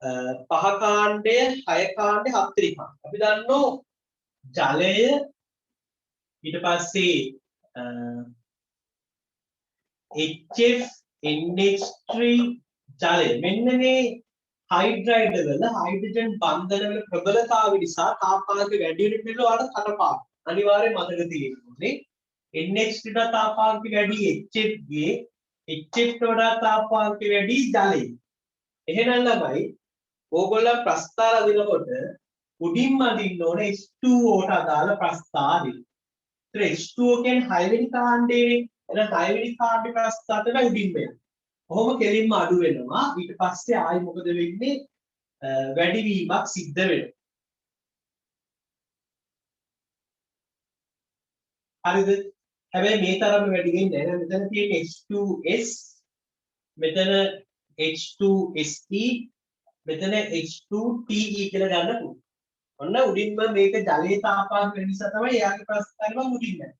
A: 5 කාණ්ඩය 6 කාණ්ඩය 4 කාණ්ඩය. අපි දන්නෝ ජලය ඊට පස්සේ HF NH3 ජලය මෙන්න මේ හයිඩ්‍රයිඩ් වල හයිඩ්‍රජන් බන්ධන වල ප්‍රබලතාවය නිසා තාපාංක වැඩි වෙන පිළිවෙල ඔයාලට කටපාඩම් අනිවාර්යෙන් මතක තියෙන්න ඕනේ. NH3 ට තාපාංක වැඩි HF ගේ HF ට වඩා තාපාංක වැඩි ජලයේ. එහෙනම් ළමයි ඕගොල්ලෝ ප්‍රස්ථාර අදිනකොට උඩින්ම අදින්න ඕනේ H2O ට අදාළ ප්‍රස්ථාරය. ඒතර H2O කියන්නේ 6 වෙනි කාණ්ඩයේ එහෙනම් 6 වෙනි කාණ්ඩේ ප්‍රස්ථාරයට උඩින්ම යනවා. කොහොම කෙලින්ම අඩු වෙනවා ඊට පස්සේ ආයි මොකද වෙන්නේ වැඩි වීමක් සිද්ධ වෙනවා. හරිද? හැබැයි මේ තරම වැඩි වෙන්නේ නැහැ. මෙතන තියෙන H2S මෙතන H2SE මෙතන H2TE කියලා ගන්න පුළුවන්. ඔන්න උඩින්ම මේක ජලයේ තාපාංක වෙන නිසා තමයි එයාගේ ප්‍රස්ථාරය උඩින් යන්නේ.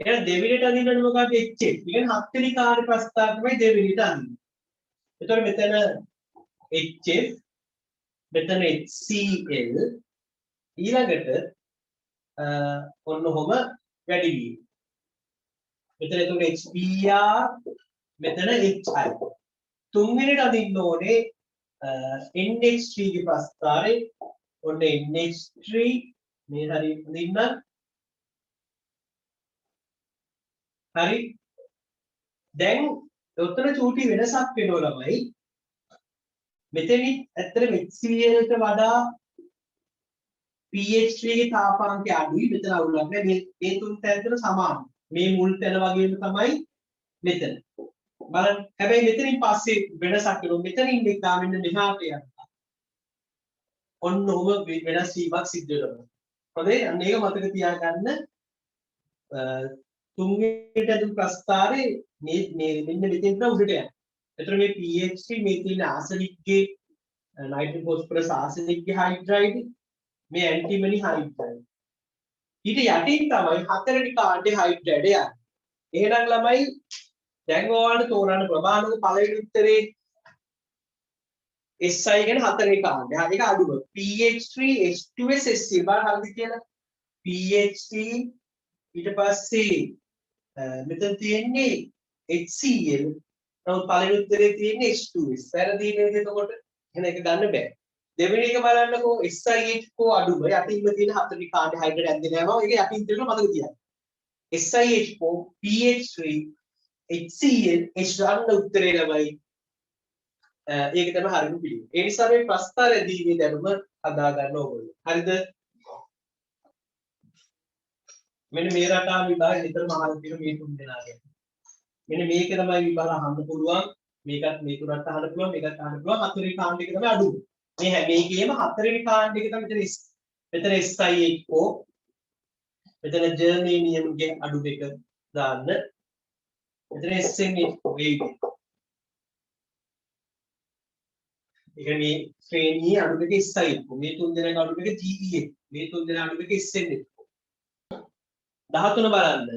A: එහෙනම් දෙවෙනිට අදින්නනේ මොකද HF. ඒ කියන්නේ හත්වෙනි කාර්ය ප්‍රස්ථාර තමයි දෙවෙනිට අදින්නේ. එතකොට මෙතන HF මෙතන HCl ඊළඟට ඔන්න ඔහොම වැඩි වීම. මෙතන එතකොට HBr මෙතන HI. තුන්වෙනිට අදින්න ඕනේ NH3 ගේ ප්‍රස්ථාරය. ඔන්න NH3 මේ හරියට අදින්න. හරි. දැන් උත්තර චූටි වෙනසක් වෙනවා ළමයි. මෙතනින් ඇත්තටම HCl ට වඩා pH 3 ගේ තාපාංකය අඩුයි. මෙතන අවුලක් නැහැ. මේ තුන් තැන් සමානයි. මේ මුල් තැන වගේම තමයි මෙතන. බලන්න. හැබැයි මෙතනින් පස්සේ වෙනසක් වෙනවා. මෙතනින් නිකා මෙන්න මෙහාට යනවා. ඔන්න ඔහොම වෙනස් වීමක් සිද්ධ වෙනවා. හොඳේ. අන්න ඒක මතක තියාගන්න. තුන්වෙනිට අදුන් ප්‍රස්ථාරේ මේ මෙන්න මෙතෙන්ට උඩට යනවා. එතකොට මේ pH මේ තියෙන ආසනික්ගේ නයිට්‍රජන් ફોස්ෆරස් ආසනික්ගේ හයිඩ්‍රයිඩ් මේ ඇන්ටිමනි හයිඩ්‍රයිඩ්. ඊට යටින් තමයි හතරවෙනි කාණ්ඩේ හයිඩ්‍රයිඩ් යන්නේ. එහෙනම් ළමයි දැන් ඔයාලට තෝරන්න ප්‍රමාණක පළවෙනි උත්තරේ SI කියන හතරවෙනි කාණ්ඩය. ඒක අඩුව. pH3 H2S Hcl බලන්න හරිද කියලා. pH3 ඊට පස්සේ මෙතන තියෙන්නේ HCl නමුත් පළවෙනි උත්තරේ තියෙන්නේ H2S. වැරදි නේද එතකොට? එහෙනම් ඒක ගන්න බෑ. දෙවෙනි එක බලන්නකෝ SiH4 අඩුම යටින්ම තියෙන හතරවෙනි කාණ්ඩේ හයිඩ්‍රජන් ඇද්දේ නැවම ඒක යටින් තියෙන මතක තියාගන්න. SiH4 pH3 HCl H ගන්න උත්තරේ ළමයි. ඒක තමයි හරියම පිළිවෙල. ඒ නිසා මේ ප්‍රස්ථාර ඇදීමේ දැනුම හදා ගන්න ඕගොල්ලෝ. හරිද? මෙන්න මේ රටාව විභාගය නිතරම අහලා තියෙන මේ තුන් දෙනාගෙන්. මෙන්න මේක තමයි විභාග අහන්න පුළුවන්. මේකත් මේ තුනට අහන්න පුළුවන්. මේකත් අහන්න පුළුවන්. හතරවෙනි කාණ්ඩයක තමයි අඩුම. මේ මේකේම හතරවෙනි කාණ්ඩයක තමයි මෙතන SiH4 මෙතන ජර්මේනියම්ගේ අඩු දෙක දාන්න. මෙතන SnH4 ඒ මේ ශ්‍රේණියේ අඩු දෙක SiH4 මේ තුන් දෙනාගේ අඩු දෙක GeH මේ තුන් දෙනා අඩු දෙක SnH4 13 බලන්න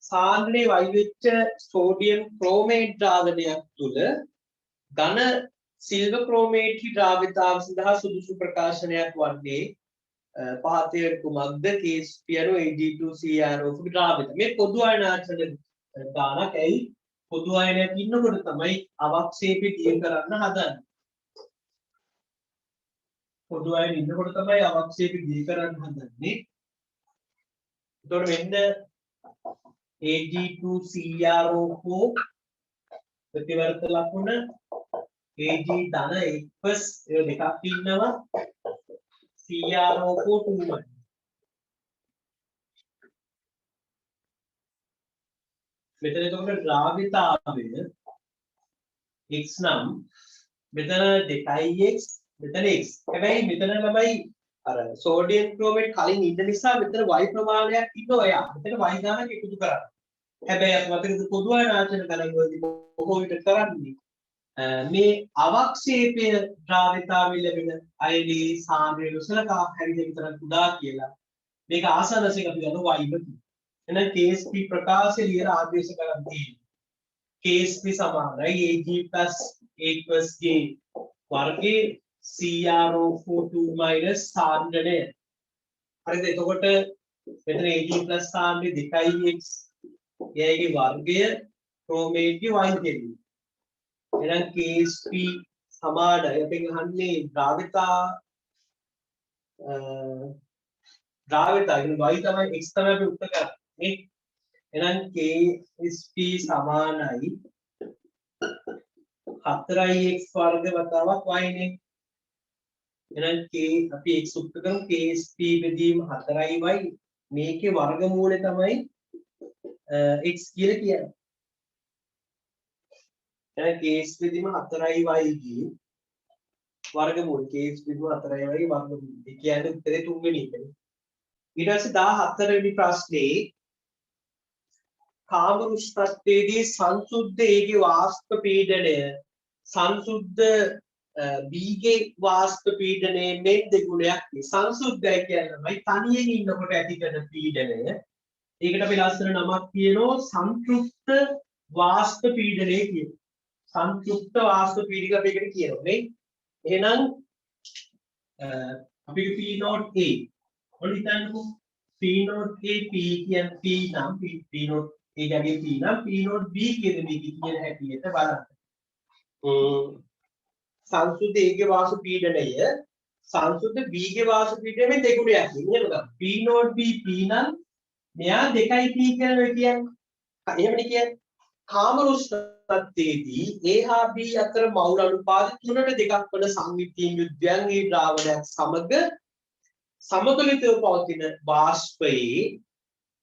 A: සාන්ද්‍රණයේ වයි වෙච්ච සෝඩියම් ක්‍රෝමේට් ද්‍රාවණයක් තුල ඝන සිල්වර් ක්‍රෝමේට් ද්‍රාවිතාව සඳහා සුදුසු ප්‍රකාශනයක් වන්නේ පහතේ කුමක්ද කේස් පියරෝ Ag2CrO ද්‍රාවිත මේ පොදු ආයනාචන දානක් ඇයි පොදු ආයනයක් ඉන්නකොට තමයි අවක්ෂේපය දිය කරන්න හදන්නේ පොදු ආයන ඉන්නකොට තමයි අවක්ෂේපය දිය කරන්න හදන්නේ එතකොට වෙන්න Ag2CrO4 ප්‍රතිවර්ත ලකුණ Ag ධන එක්ස් ඒ දෙකක් ඉන්නවා CrO4 2 මෙතන එතකොට ද්‍රාවිතාවය x නම් මෙතන 2x මෙතන x හැබැයි මෙතන ළමයි අර සෝඩියම් ක්‍රෝමේට් කලින් ඉන්න නිසා මෙතන y ප්‍රමාණයක් ඉන්නවා යා මෙතන y ගානක් එකතු කරන්න හැබැයි අර මතකද පොදු ආයනාචන ගණන් වලදී බොහෝ විට කරන්නේ මේ අවක්ෂේපය ද්‍රාවිතාවේ ලැබෙන අයනී සාන්ද්‍රය ලොසලකා හැරිද විතර කුඩා කියලා මේක ආසන්නසින් අපි ගන්න y එහෙනම් KSP ප්‍රකාශය ලියලා ආදේශ කරන් තියෙනවා. KSP සමානයි AG plus A plus J වර්ගයේ CRO42 minus සාන්ද්‍රණය. හරිද? එතකොට මෙතන AG plus සාන්ද්‍රණය 2x එයාගේ වර්ගය ක්‍රෝමේට්ගේ y දෙන්නේ. එහෙනම් KSP සමානයි අපෙන් අහන්නේ ද්‍රාව්‍යතා කියන්නේ y තමයි x තමයි අපි උත්තර කරන්නේ. එහෙනම් KSP සමානයි 4x වර්ග වතාවක් y නේ. එහෙනම් k අපි x උත්තර කරමු KSP බෙදීම 4y මේකේ වර්ගමූලය තමයි x කියලා කියන්නේ. එහෙනම් KSP බෙදීම 4y ගේ වර්ගමූලය KSP බෙදීම 4y ගේ වර්ගමූලය. ඒ කියන්නේ උත්තරේ තුන්වෙනි එක. ඊට පස්සේ 14 වෙනි ප්‍රශ්නේ කාමරුෂ්ඨත්වයේදී සංසුද්ධ ඒගේ වාෂ්ප පීඩනය සංසුද්ධ බීගේ වාෂ්ප පීඩනයේ මෙන් දෙගුණයක් නේ. සංසුද්ධය කියන්නේ තනියෙන් ඉන්නකොට ඇති කරන පීඩනය. ඒකට අපි ලස්සන නමක් කියනවා සංතෘප්ත වාෂ්ප පීඩනය කියනවා. සංතෘප්ත වාෂ්ප පීඩනය අපි ඒකට කියනවා නේ. එහෙනම් අපි P not A ඔන්න හිතන්නකෝ P not A P කියන්නේ P නම් P not A ගගේ P නම් P not B කියන මේක කියන හැටියට බලන්න. සංසුද්ධ A ගේ වාෂ්ප පීඩනය සංසුද්ධ B ගේ වාෂ්ප පීඩනය දෙගුණයක් නේ. P not B P නම් මෙයා 2යි P කියලා කියන්නේ. එහෙමනේ කියන්නේ. කාමරුෂ්ඨත්වයේදී A හා B අතර මවුල් අනුපාත 3ට 2ක් වන සංයුක්තීන් යුද්ධයන්ගේ ද්‍රාවණයක් සමග සමතුලිතව පවතින වාෂ්පයේ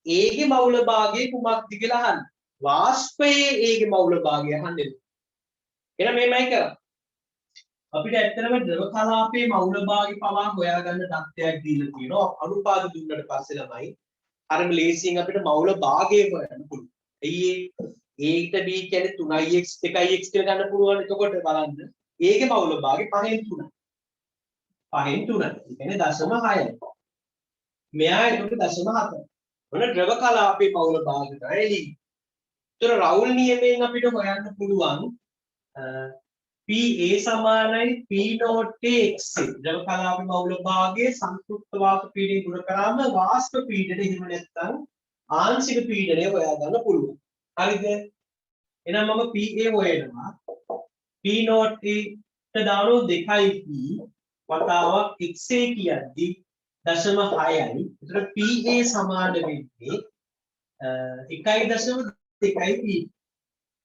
A: A ගේ මවුල භාගය කුමක්ද කියලා අහන්න. වාෂ්පයේ A ගේ මවුල භාගය අහන්නේ. එහෙනම් මේමයි කරන්නේ. අපිට ඇත්තටම ද්‍රව කලාපයේ මවුල භාගය පවා හොයාගන්න තත්ත්වයක් දීලා තියෙනවා. අනුපාත දුන්නට පස්සේ ළමයි අරම ලේසියෙන් අපිට මවුල භාගය හොයන්න පුළුවන්. එයි A ට B කියන්නේ 3x 2x කියලා ගන්න පුළුවන්. එතකොට බලන්න A ගේ මවුල භාගය 5න් 3යි. 5න් 3යි. ඒ කියන්නේ 0.6යි. මෙයා එතකොට 0.7. මොන ද්‍රව කලාපයේ මවුල භාගය තමයි එළි. ඒතර රවුල් නියමයෙන් අපිට හොයන්න පුළුවන් PA සමානයි P not x. ද්‍රව කලාපයේ මවුල භාගයේ සංතෘප්ත වාෂ්ප පීඩනය ගුණ කරාම වාෂ්ප පීඩනය එහෙම නැත්නම් ආංශික පීඩනය හොයා ගන්න පුළුවන්. හරිද? එහෙනම් මම PA හොයනවා. P not A ට දානවා 2යි P වතාවක් XA කියද්දි 0.6යි. ඒතර PA සමාන වෙන්නේ 1.2යි P.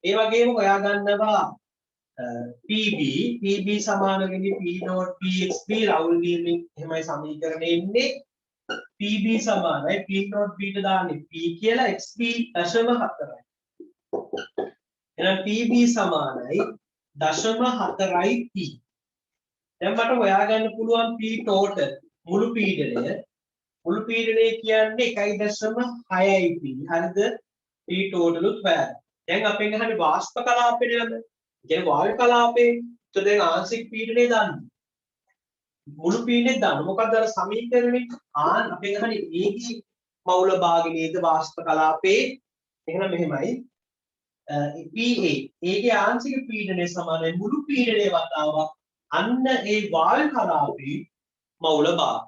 A: ඒ වගේම හොයා ගන්නවා PB සමාන වෙන්නේ P not PXB රවුල් නියමයෙන් එහෙමයි සමීකරණය එන්නේ. PB සමානයි P not B ට දාන්නේ P කියලා XB 0.4යි. එහෙනම් PB සමානයි 0.4යි P. දැන් මට හොයාගන්න පුළුවන් P total මුළු පීඩනය. මුළු පීඩනය කියන්නේ 1.6යි P. හරිද? P total උත් හොයාගන්න. දැන් අපෙන් අහන්නේ වාෂ්ප කලාපේ නේද? කියන්නේ වායු කලාපේ. ඒත් දැන් ආංශික පීඩනය දාන්න. මුළු පීඩනය දාන්න. මොකක්ද අර සමීකරණේ? අපෙන් අහන්නේ A ගේ මවුල භාගය නේද වාෂ්ප කලාපේ. එහෙනම් මෙහෙමයි. PA ඒගේ ආංශික පීඩනය සමානයි මුළු පීඩනයේ වතාවක් අන්න ඒ වායු කලාපේ මවුල භාගය.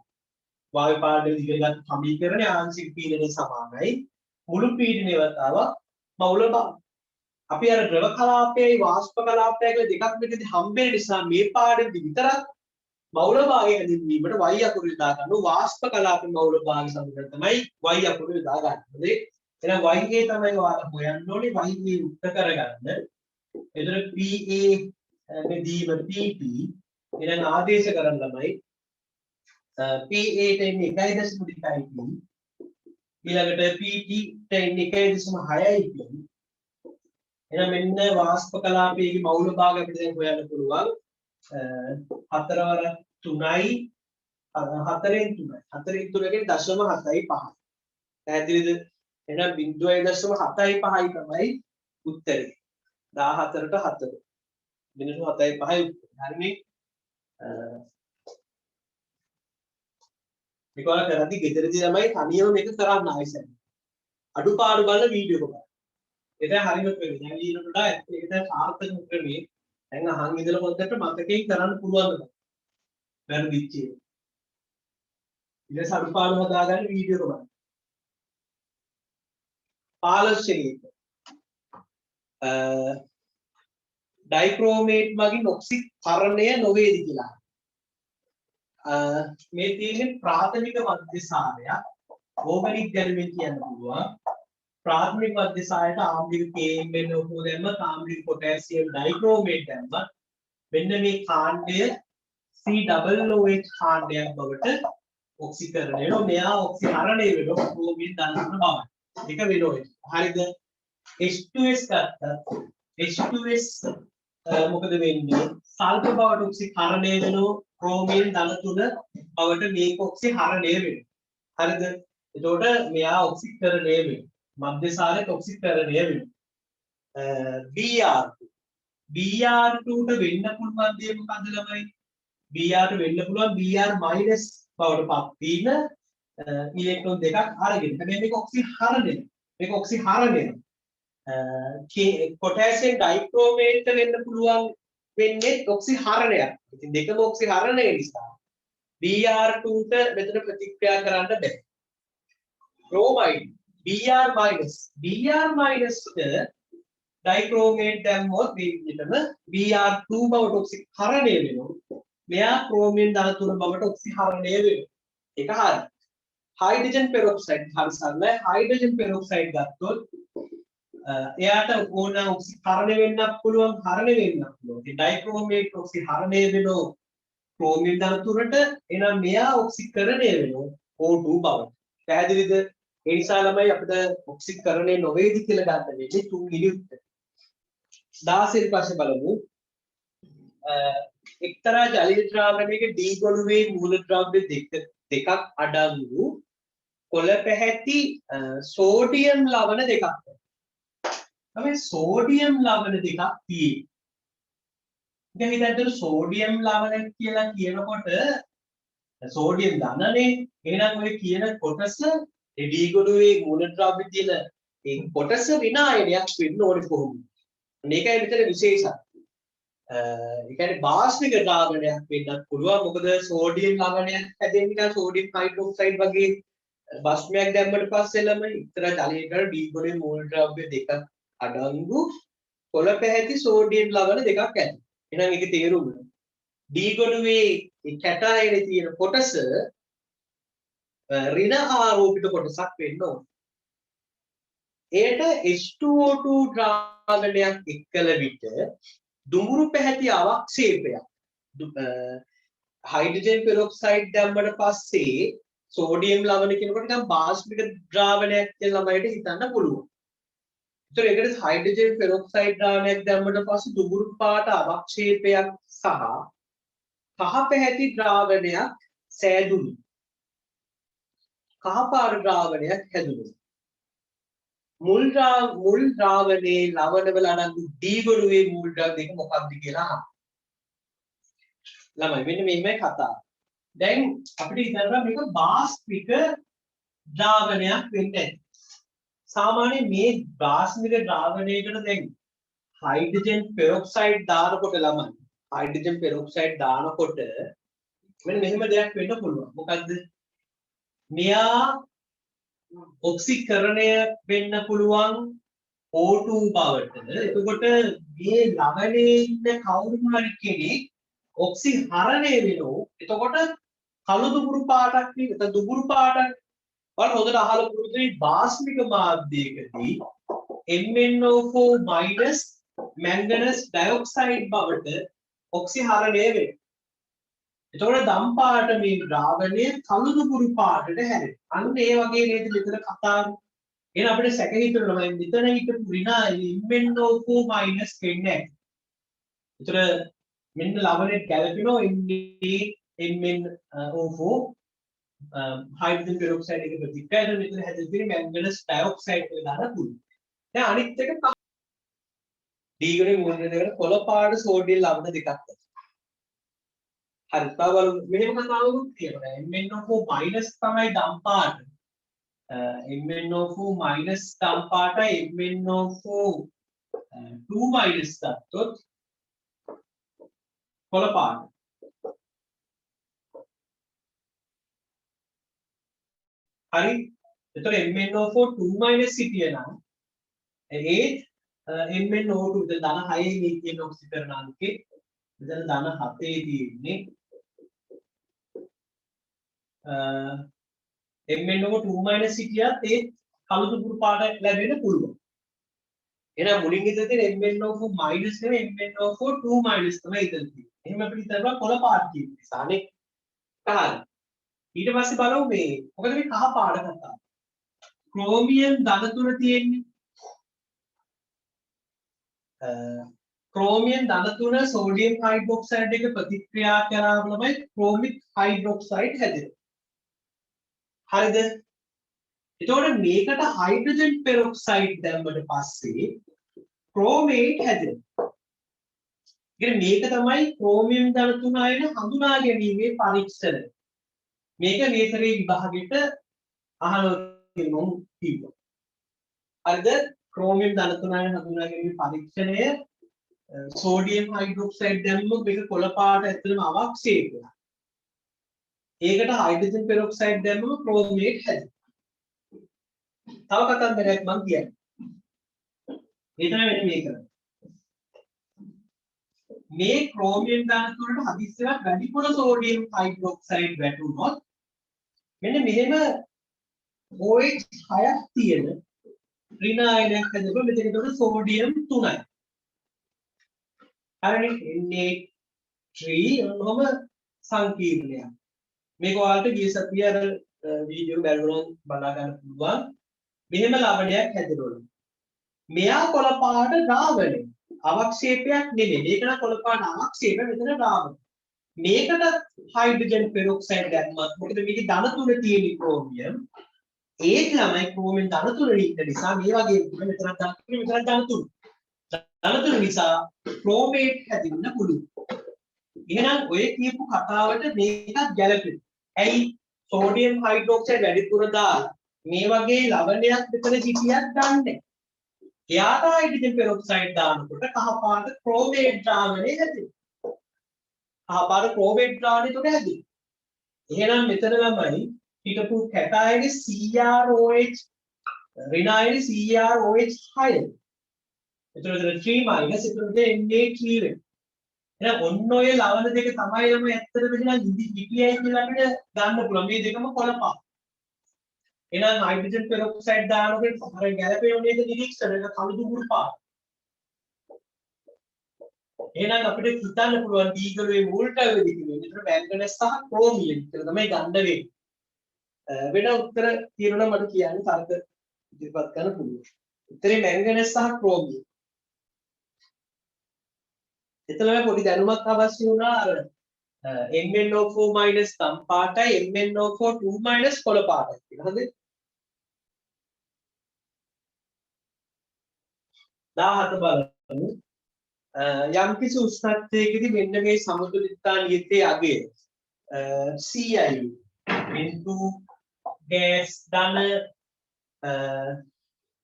A: වායු පාඩේ දිගට සමීකරණයේ ආංශික පීඩනය සමානයි මුළු පීඩනයේ වතාවක් මවුල භාගය. අපි අර ද්‍රව කලාපයේ වාෂ්ප කලාපය කියලා දෙකක් මෙතනදී හම්බෙන නිසා මේ පාඩෙදි විතරක් මවුල භාගය හැදින්වීමට y අකුරු යොදා ගන්නවා. වාෂ්ප කලාපයේ මවුල භාගය සමග තමයි y අකුරු යොදා ගන්න. එහෙනම් y ගේ තමයි ඔයාලා හොයන්න ඕනේ. y ගේ උත්තර කරගන්න. එතන PA බෙදීම PP එහෙනම් ආදේශ කරන්න ළමයි. PA ට එන්නේ 1.2යි P. ඊළඟට PT ට එන්නේ 1.6යි P. එහෙනම් මෙන්න වාෂ්ප කලාපයේ මවුල භාගය අපිට දැන් හොයන්න පුළුවන්. 4 වර 3යි 4න් 3යි. 4න් 3 කියන්නේ 0.75. පැහැදිලිද? එහෙනම් 0.75යි තමයි උත්තරේ. 14ට 4. 0.75යි උත්තරේ. හරිනේ? මේක ඔයාලා කරද්දි ගෙදරදී තමයි තනියම මේක කරන්න ආයෙත්. අඩුපාඩු බලන වීඩියෝ එක බලන්න. ඒක හරියම ක්‍රමය. දැන් ඊළඟට ඒක තමයි සාර්ථක ක්‍රමය. දැන් අහන් ඉඳලා පොඩ්ඩක් මතකයෙන් කරන්න පුළුවන්. වැරදිච්ච එක. ඊට අඩුපාඩු හදාගන්න වීඩියෝ එක බලන්න. 15 වෙනි එක. ඩයික්‍රෝමේට් මගින් ඔක්සිකරණය නොවේද කියලා. මේ තියෙන්නේ ප්‍රාථමික මධ්‍යසාරයක්. ඕගනික් ගැලවින් කියන්න පුළුවන්. ප්‍රාථමික මධ්‍යසාරයට ආම්ලික KMnO දැම්ම ආම්ලික පොටෑසියම් ඩයික්‍රෝමේට් දැම්ම මෙන්න මේ කාණ්ඩය COOH කාණ්ඩයක් බවට ඔක්සිකරණය වෙනවා. මෙයා ඔක්සිහරණය වෙනවා ක්‍රෝමින් දන්වන බව. ඒක වෙනවා. හරිද? H2S ගත්තත් H2S මොකද වෙන්නේ? සල්ෆර් බවට ඔක්සිහරණය වෙනවා ක්‍රෝමින් ධන 3 බවට මේක ඔක්සිහරණය වෙනවා. හරිද? එතකොට මෙයා ඔක්සිකරණය වෙනවා. මධ්‍යසාරයට ඔක්සිකරණය වෙනවා. Br2 ට වෙන්න පුළුවන් දේ මොකද්ද ළමයි? Br ට වෙන්න පුළුවන් Br- බවට පත් වීම ඉලෙක්ට්‍රෝන දෙකක් අරගෙන. හැබැයි මේක ඔක්සිහරණය. මේක ඔක්සිහරණය. පොටෑසියම් ඩයික්‍රෝමේට් වෙන්න පුළුවන් වෙන්නේ ඔක්සිහරණයක්. ඉතින් දෙකම ඔක්සිහරණය නිසා Br2 ට මෙතන ප්‍රතික්‍රියා කරන්න බැහැ. bromide Br- ට ඩයික්‍රෝමේට් දැම්මොත් මේ විදිහටම Br2 බවට ඔක්සිහරණය වෙනවා. මෙයා ක්‍රෝමියම් ධන 3 බවට ඔක්සිහරණය වෙනවා. ඒක හරියි. හයිඩ්‍රජන් පෙරොක්සයිඩ් හරි සරලයි. හයිඩ්‍රජන් පෙරොක්සයිඩ් ගත්තොත් එයාට ඕන ඔක්සිහරණය වෙන්නත් පුළුවන්, හරණය වෙන්නත් පුළුවන්. ඉතින් ඩයික්‍රෝමේට් ඔක්සිහරණය වෙනවා ක්‍රෝමියම් ධන 3ට. එහෙනම් මෙයා ඔක්සිකරණය වෙනවා O2 බවට. පැහැදිලිද? ඒ නිසා ළමයි අපිට ඔක්සිකරණය නොවේද කියලා ගන්න වෙන්නේ තුන්වෙනි උත්තර. 16 වෙනි ප්‍රශ්නේ බලමු. එක්තරා ජලීය ද්‍රාවණයක D ගොළුවේ මූලද්‍රව්‍ය දෙකක් අඩංගු කොළ පැහැති සෝඩියම් ලවණ දෙකක්. තමයි සෝඩියම් ලවණ දෙකක් තියෙන්නේ. දැන් හිතන්න සෝඩියම් ලවණ කියලා කියනකොට සෝඩියම් ධනනේ. එහෙනම් ඔය කියන කොටස D ගොළුවේ මූලද්‍රව්‍ය තියෙන ඒ කොටස විනායනයක් වෙන්න ඕනේ කොහොමද? මේකයි මෙතන විශේෂයි. ඒ කියන්නේ බාස්නික ද්‍රාවණයක් වෙන්නත් පුළුවන්. මොකද සෝඩියම් ලවණයක් හැදෙන්නේ නිකන් සෝඩියම් හයිඩ්‍රොක්සයිඩ් වගේ භස්මයක් දැම්මට පස්සේ ළමයි ඉතර ජලයකට D ගොළුවේ මූලද්‍රව්‍ය දෙක අඩංගු කොළ පැහැති සෝඩියම් ලවණ දෙකක් ඇති. එහෙනම් ඒකේ තේරුම D ගොළුවේ කැටායනේ තියෙන කොටස ඍණ ආරෝපිත කොටසක් වෙන්න ඕනේ. ඒට H2O2 ද්‍රාවණයක් එක්කල විට දුඹුරු පැහැති අවක්ෂේපයක් හයිඩ්‍රජන් පෙරොක්සයිඩ් දැම්මට පස්සේ සෝඩියම් ලවණ කියනකොට නිකන් බාස්මික ද්‍රාවණයක් කියලා ළමයිට හිතන්න පුළුවන්. ඒතර ඒකට හයිඩ්‍රජන් පෙරොක්සයිඩ් ද්‍රාවණයක් දැම්මට පස්සේ දුඹුරු පාට අවක්ෂේපයක් සහ කහ පැහැති ද්‍රාවණයක් සෑදුණු. කහ පාට ද්‍රාවණයක් හැදුණු. මුල් ද්‍රාවණයේ ලවණ වල අඩංගු D ගොළුවේ මූල ද්‍රව්‍ය දෙක මොකක්ද කියලා අහන්න. ළමයි මෙන්න මෙහෙමයි කතාව. දැන් අපිට හිතන්න මේක බාස්මික ද්‍රාවණයක් වෙන්නේ. සාමාන්‍යයෙන් මේ බාස්මික ද්‍රාවණයකට දැන් හයිඩ්‍රජන් පෙරොක්සයිඩ් දානකොට ළමයි හයිඩ්‍රජන් පෙරොක්සයිඩ් දානකොට මෙන්න මෙහෙම දෙයක් වෙන්න පුළුවන්. මොකද්ද? මෙයා ඔක්සිකරණය වෙන්න පුළුවන් O2 බවට. එතකොට මේ ලවණේ ඉන්න කවුරු හරි කෙනෙක් ඔක්සිහරණය වෙනවා. එතකොට කළු දුඹුරු පාටක් නේ. එතන දුඹුරු පාටක්. බලන්න හොඳට අහලා පුරුදුයි බාස්මික මාධ්‍යයකදී MnO4- මැංගනස් ඩයොක්සයිඩ් බවට ඔක්සිහරණය වෙනවා. එතකොට දම් පාට මේ ද්‍රාවණය කළු දුඹුරු පාටට හැරෙනවා. අන්න ඒ වගේ නේද මෙතන කතාව. එහෙනම් අපිට සැක හිතෙනවා මම මෙතන හිටපු ඍණ MnO4- වෙන්නේ. ඒතර මෙන්න ලවණේ ගැලපෙනවා MnO4 හයිඩ්‍රජන් පෙරොක්සයිඩ් එක ප්‍රතික්‍රියාවෙන් මෙතන හැදෙන තියෙන මැංගනස් ඩයොක්සයිඩ් කියලා දාලා පුළුවන්. දැන් අනිත් එක D ගොඩේ මූල දෙකට කොළ පාට සෝඩියම් ලවණ දෙකක් තියෙනවා. හරි. තව බලමු මෙහෙම කතාවකුත් තියෙනවා. MnO4- තමයි දම් පාට. MnO4 minus තම් පාටයි MnO4 2 minus ගත්තොත් කොළ පාට. හරි. එතකොට MnO4 2 minus හිටියනම් ඒත් MnO2 ධන 6 මේ කියන ඔක්සිජන් අංකේ මෙතන ධන 7 තියෙන්නේ MnO2 2 හිටියත් ඒ කළු දුඹුරු පාට ලැබෙන්න පුළුවන්. එහෙනම් මුලින් ඉඳලා තියෙන MnO4 minus නෙවෙයි MnO4 2 minus තමයි ඉඳලා තියෙන්නේ. එහෙනම් අපිට හිතනවා කොළ පාට කියන නිසානේ. හරි. ඊට පස්සේ බලමු මේ මොකද මේ කහ පාට කතාව. ක්‍රෝමියම් ධන 3 තියෙන්නේ. ක්‍රෝමියම් ධන 3 සෝඩියම් හයිඩ්‍රොක්සයිඩ් එක ප්‍රතික්‍රියා කරාම තමයි ක්‍රෝමික් හයිඩ්‍රොක්සයිඩ් හැදෙන්නේ. හරිද? එතකොට මේකට හයිඩ්‍රජන් පෙරොක්සයිඩ් දැම්මට පස්සේ ක්‍රෝමේට් හැදෙනවා. ඉතින් මේක තමයි ක්‍රෝමියම් ධන 3 අයන හඳුනා ගැනීමේ පරීක්ෂණය. මේක ලේසරේ විභාගෙට අහනවා කිව්වා. හරිද? ක්‍රෝමියම් ධන 3 අයන හඳුනා ගැනීමේ පරීක්ෂණය සෝඩියම් හයිඩ්‍රොක්සයිඩ් දැම්මොත් මේක කොළ පාට ඇත්තටම අවක්ෂේප වෙනවා. ඒකට හයිඩ්‍රජන් පෙරොක්සයිඩ් දැම්මම ක්‍රෝමේට් හැදෙනවා. තව කතන්දරයක් මම කියන්නේ. ඒ තමයි මෙන්න මේක. මේ ක්‍රෝමියම් ධන 3ට හදිස්සියක් වැඩිපුර සෝඩියම් හයිඩ්‍රොක්සයිඩ් වැටුනොත් මෙන්න මෙහෙම OH 6ක් තියෙන ඍණ ආයනයක් හැදෙනවා. මෙතන ඒකට සෝඩියම් 3යි. හරිනේ Na3 ඔන්නම සංකීර්ණයක්. මේක ඔයාලට ගිය සතියේ අර වීඩියෝ බලනවා බලා ගන්න පුළුවන්. මෙහෙම ලවණයක් හැදෙනවා. මෙයා කොළ පාට ද්‍රාවණය. අවක්ෂේපයක් නෙමෙයි. මේක නම් කොළ පාට අවක්ෂේප මෙතන ද්‍රාවණය. මේකට හයිඩ්‍රජන් පෙරොක්සයිඩ් දැම්මත් මොකද මේකේ ධන 3 තියෙන ක්‍රෝමියම්. ඒක ළමයි ක්‍රෝමියම් ධන 3 ඉන්න නිසා මේ වගේ මෙතන ධන 3 මෙතන ධන 3. ධන 3 නිසා ක්‍රෝමේට් හැදෙන්න පුළුවන්. එහෙනම් ඔය කියපු කතාවට මේකත් ගැලපෙනවා. ඇයි සෝඩියම් හයිඩ්‍රොක්සයිඩ් වැඩිපුර දාලා මේ වගේ ලවණයක් මෙතන හිටියක් ගන්නෑ. එයාට හයිඩ්‍රජන් පෙරොක්සයිඩ් දානකොට කහ පාට ක්‍රෝමේට් ද්‍රාවණය හැදෙනවා. කහ පාට ක්‍රෝමේට් ද්‍රාවණය උඩ හැදෙනවා. එහෙනම් මෙතන ළමයි හිටපු කැටායනේ CrOH ඍණායනේ CrOH 6. එතකොට 3 minus එතකොට Na3 වෙනවා. එහෙනම් ඔන්න ඔය ලවණ දෙක තමයි ළමයි ඇත්තටම එහෙනම් ඉතියි කියලා අපිට ගන්න පුළුවන්. මේ දෙකම කොළ පාට. එහෙනම් හයිඩ්‍රජන් පෙරොක්සයිඩ් දානකොට හරිය ගැලපෙන්නේ නේද නිරීක්ෂණය කළු දුඹුරු පාට. එහෙනම් අපිට හිතන්න පුළුවන් දීගලුවේ මුල්ට වෙදි කියන්නේ. ඒතර මැංගනස් සහ ක්‍රෝමියම් කියලා තමයි ගන්න වෙන්නේ. වෙන උත්තර තියෙනවා මට කියන්න තර්ක ඉදිරිපත් කරන්න පුළුවන්. උත්තරේ මැංගනස් සහ ක්‍රෝමියම්. එතනම පොඩි දැනුමක් අවශ්‍ය වුණා අර MnO4 minus තම් පාටයි MnO4 2 minus කොළ පාටයි කියලා. හරිද? 17 බලමු. යම්කිසි උෂ්ණත්වයකදී මෙන්න මේ සමතුලිතතා නියතයේ අගය CI into gas ධන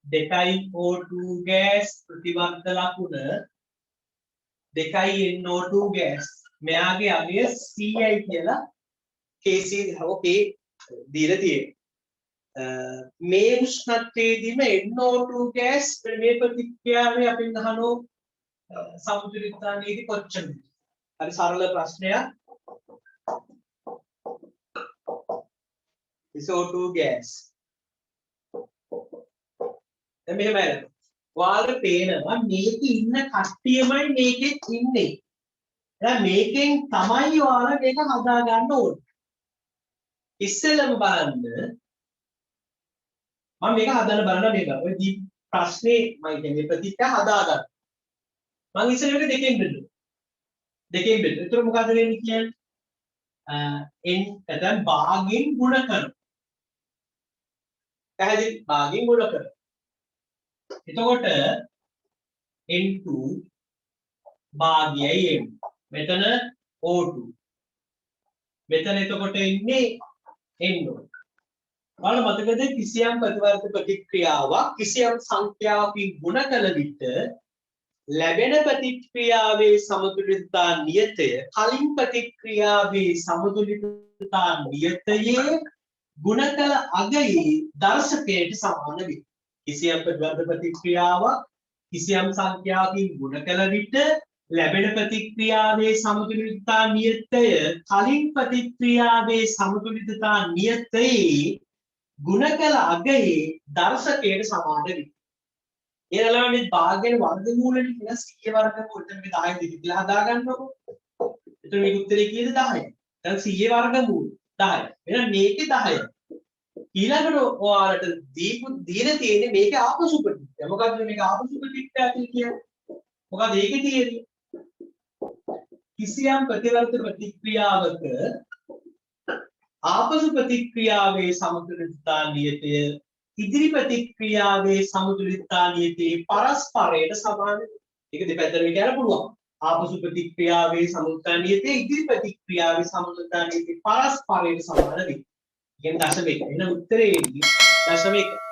A: 2යි O2 gas ප්‍රතිවර්ත ලකුණ 2යි NO2 gas මෙයාගේ අගය CI කියලා KC ඔකේ දීලා තියෙනවා. මේ උෂ්ණත්වයේදීම NO2 gas මේ ප්‍රතික්‍රියාවේ අපින් අහනෝ සමතුලිතතා නීති කොච්චරද? හරි සරල ප්‍රශ්නයක්. SO2 gas. දැන් මෙහෙමයි. ඔයාලට පේනවා මේකේ ඉන්න කට්ටියමයි මේකෙත් ඉන්නේ. දැන් මේකෙන් තමයි ඔයාලා මේක හදා ගන්න ඕනේ. ඉස්සෙල්ලම බලන්න මම මේක හදන්න බලන්න මේක. ඔය ප්‍රශ්නේ මම කියන්නේ ප්‍රතික්‍රියා හදා ගන්න. මම ඉස්සෙල්ලා මේක දෙකෙන් බෙදුවා. දෙකෙන් බෙදුවා. ඒතර මොකද වෙන්නේ කියන්නේ? n දැන් භාගයෙන් ගුණ කරනවා. පැහැදිලි භාගයෙන් ගුණ කරනවා. එතකොට n2 භාගයයි m. මෙතන O2. මෙතන එතකොට ඉන්නේ NO. ඔයාලා මතකද කිසියම් ප්‍රතිවර්ත ප්‍රතික්‍රියාවක් කිසියම් සංඛ්‍යාවකින් ගුණ කළ විට ලැබෙන ප්‍රතික්‍රියාවේ සමතුලිතතා නියතය කලින් ප්‍රතික්‍රියාවේ සමතුලිතතා නියතයේ ගුණ කළ අගයේ දර්ශකයට සමාන වේ. කිසියම් ප්‍රතිවර්ත ප්‍රතික්‍රියාවක් කිසියම් සංඛ්‍යාවකින් ගුණ කළ විට ලැබෙන ප්‍රතික්‍රියාවේ සමතුලිතතා නියතය කලින් ප්‍රතික්‍රියාවේ සමතුලිතතා නියතයේ ගුණ කළ අගයේ දර්ශකයට සමාන වේ. එනලා මේ භාගයෙන් වර්ගමූලෙට කියන 100 වර්ගමූලෙට මේ 10 දෙක කියලා හදා ගන්නකො. එතකොට මේක උත්තරේ කීයද 10යි. දැන් 100 වර්ගමූල 10යි. එහෙනම් මේකේ 10යි. ඊළඟට ඔයාලට දීලා තියෙන්නේ මේකේ ආපසු ප්‍රතික්‍රියා. මොකද්ද මේක ආපසු ප්‍රතික්‍රියා කියන්නේ? මොකද ඒකේ තියෙන්නේ? කිසියම් ප්‍රතිවර්ත ප්‍රතික්‍රියාවක ආපසු ප්‍රතික්‍රියාවේ සමතුලිතතා නියතය ඉදිරි ප්‍රතික්‍රියාවේ සමතුලිතතා නියතයේ පරස්පරයට සමානයි. ඒක දෙපැත්තටම කියන්න පුළුවන්. ආපසු ප්‍රතික්‍රියාවේ සමතුලිතතා නියතයේ ඉදිරි ප්‍රතික්‍රියාවේ සමතුලිතතා නියතයේ පරස්පරයට සමාන වේ. කියන්නේ දශම 1. එහෙනම් උත්තරේ දශම 1.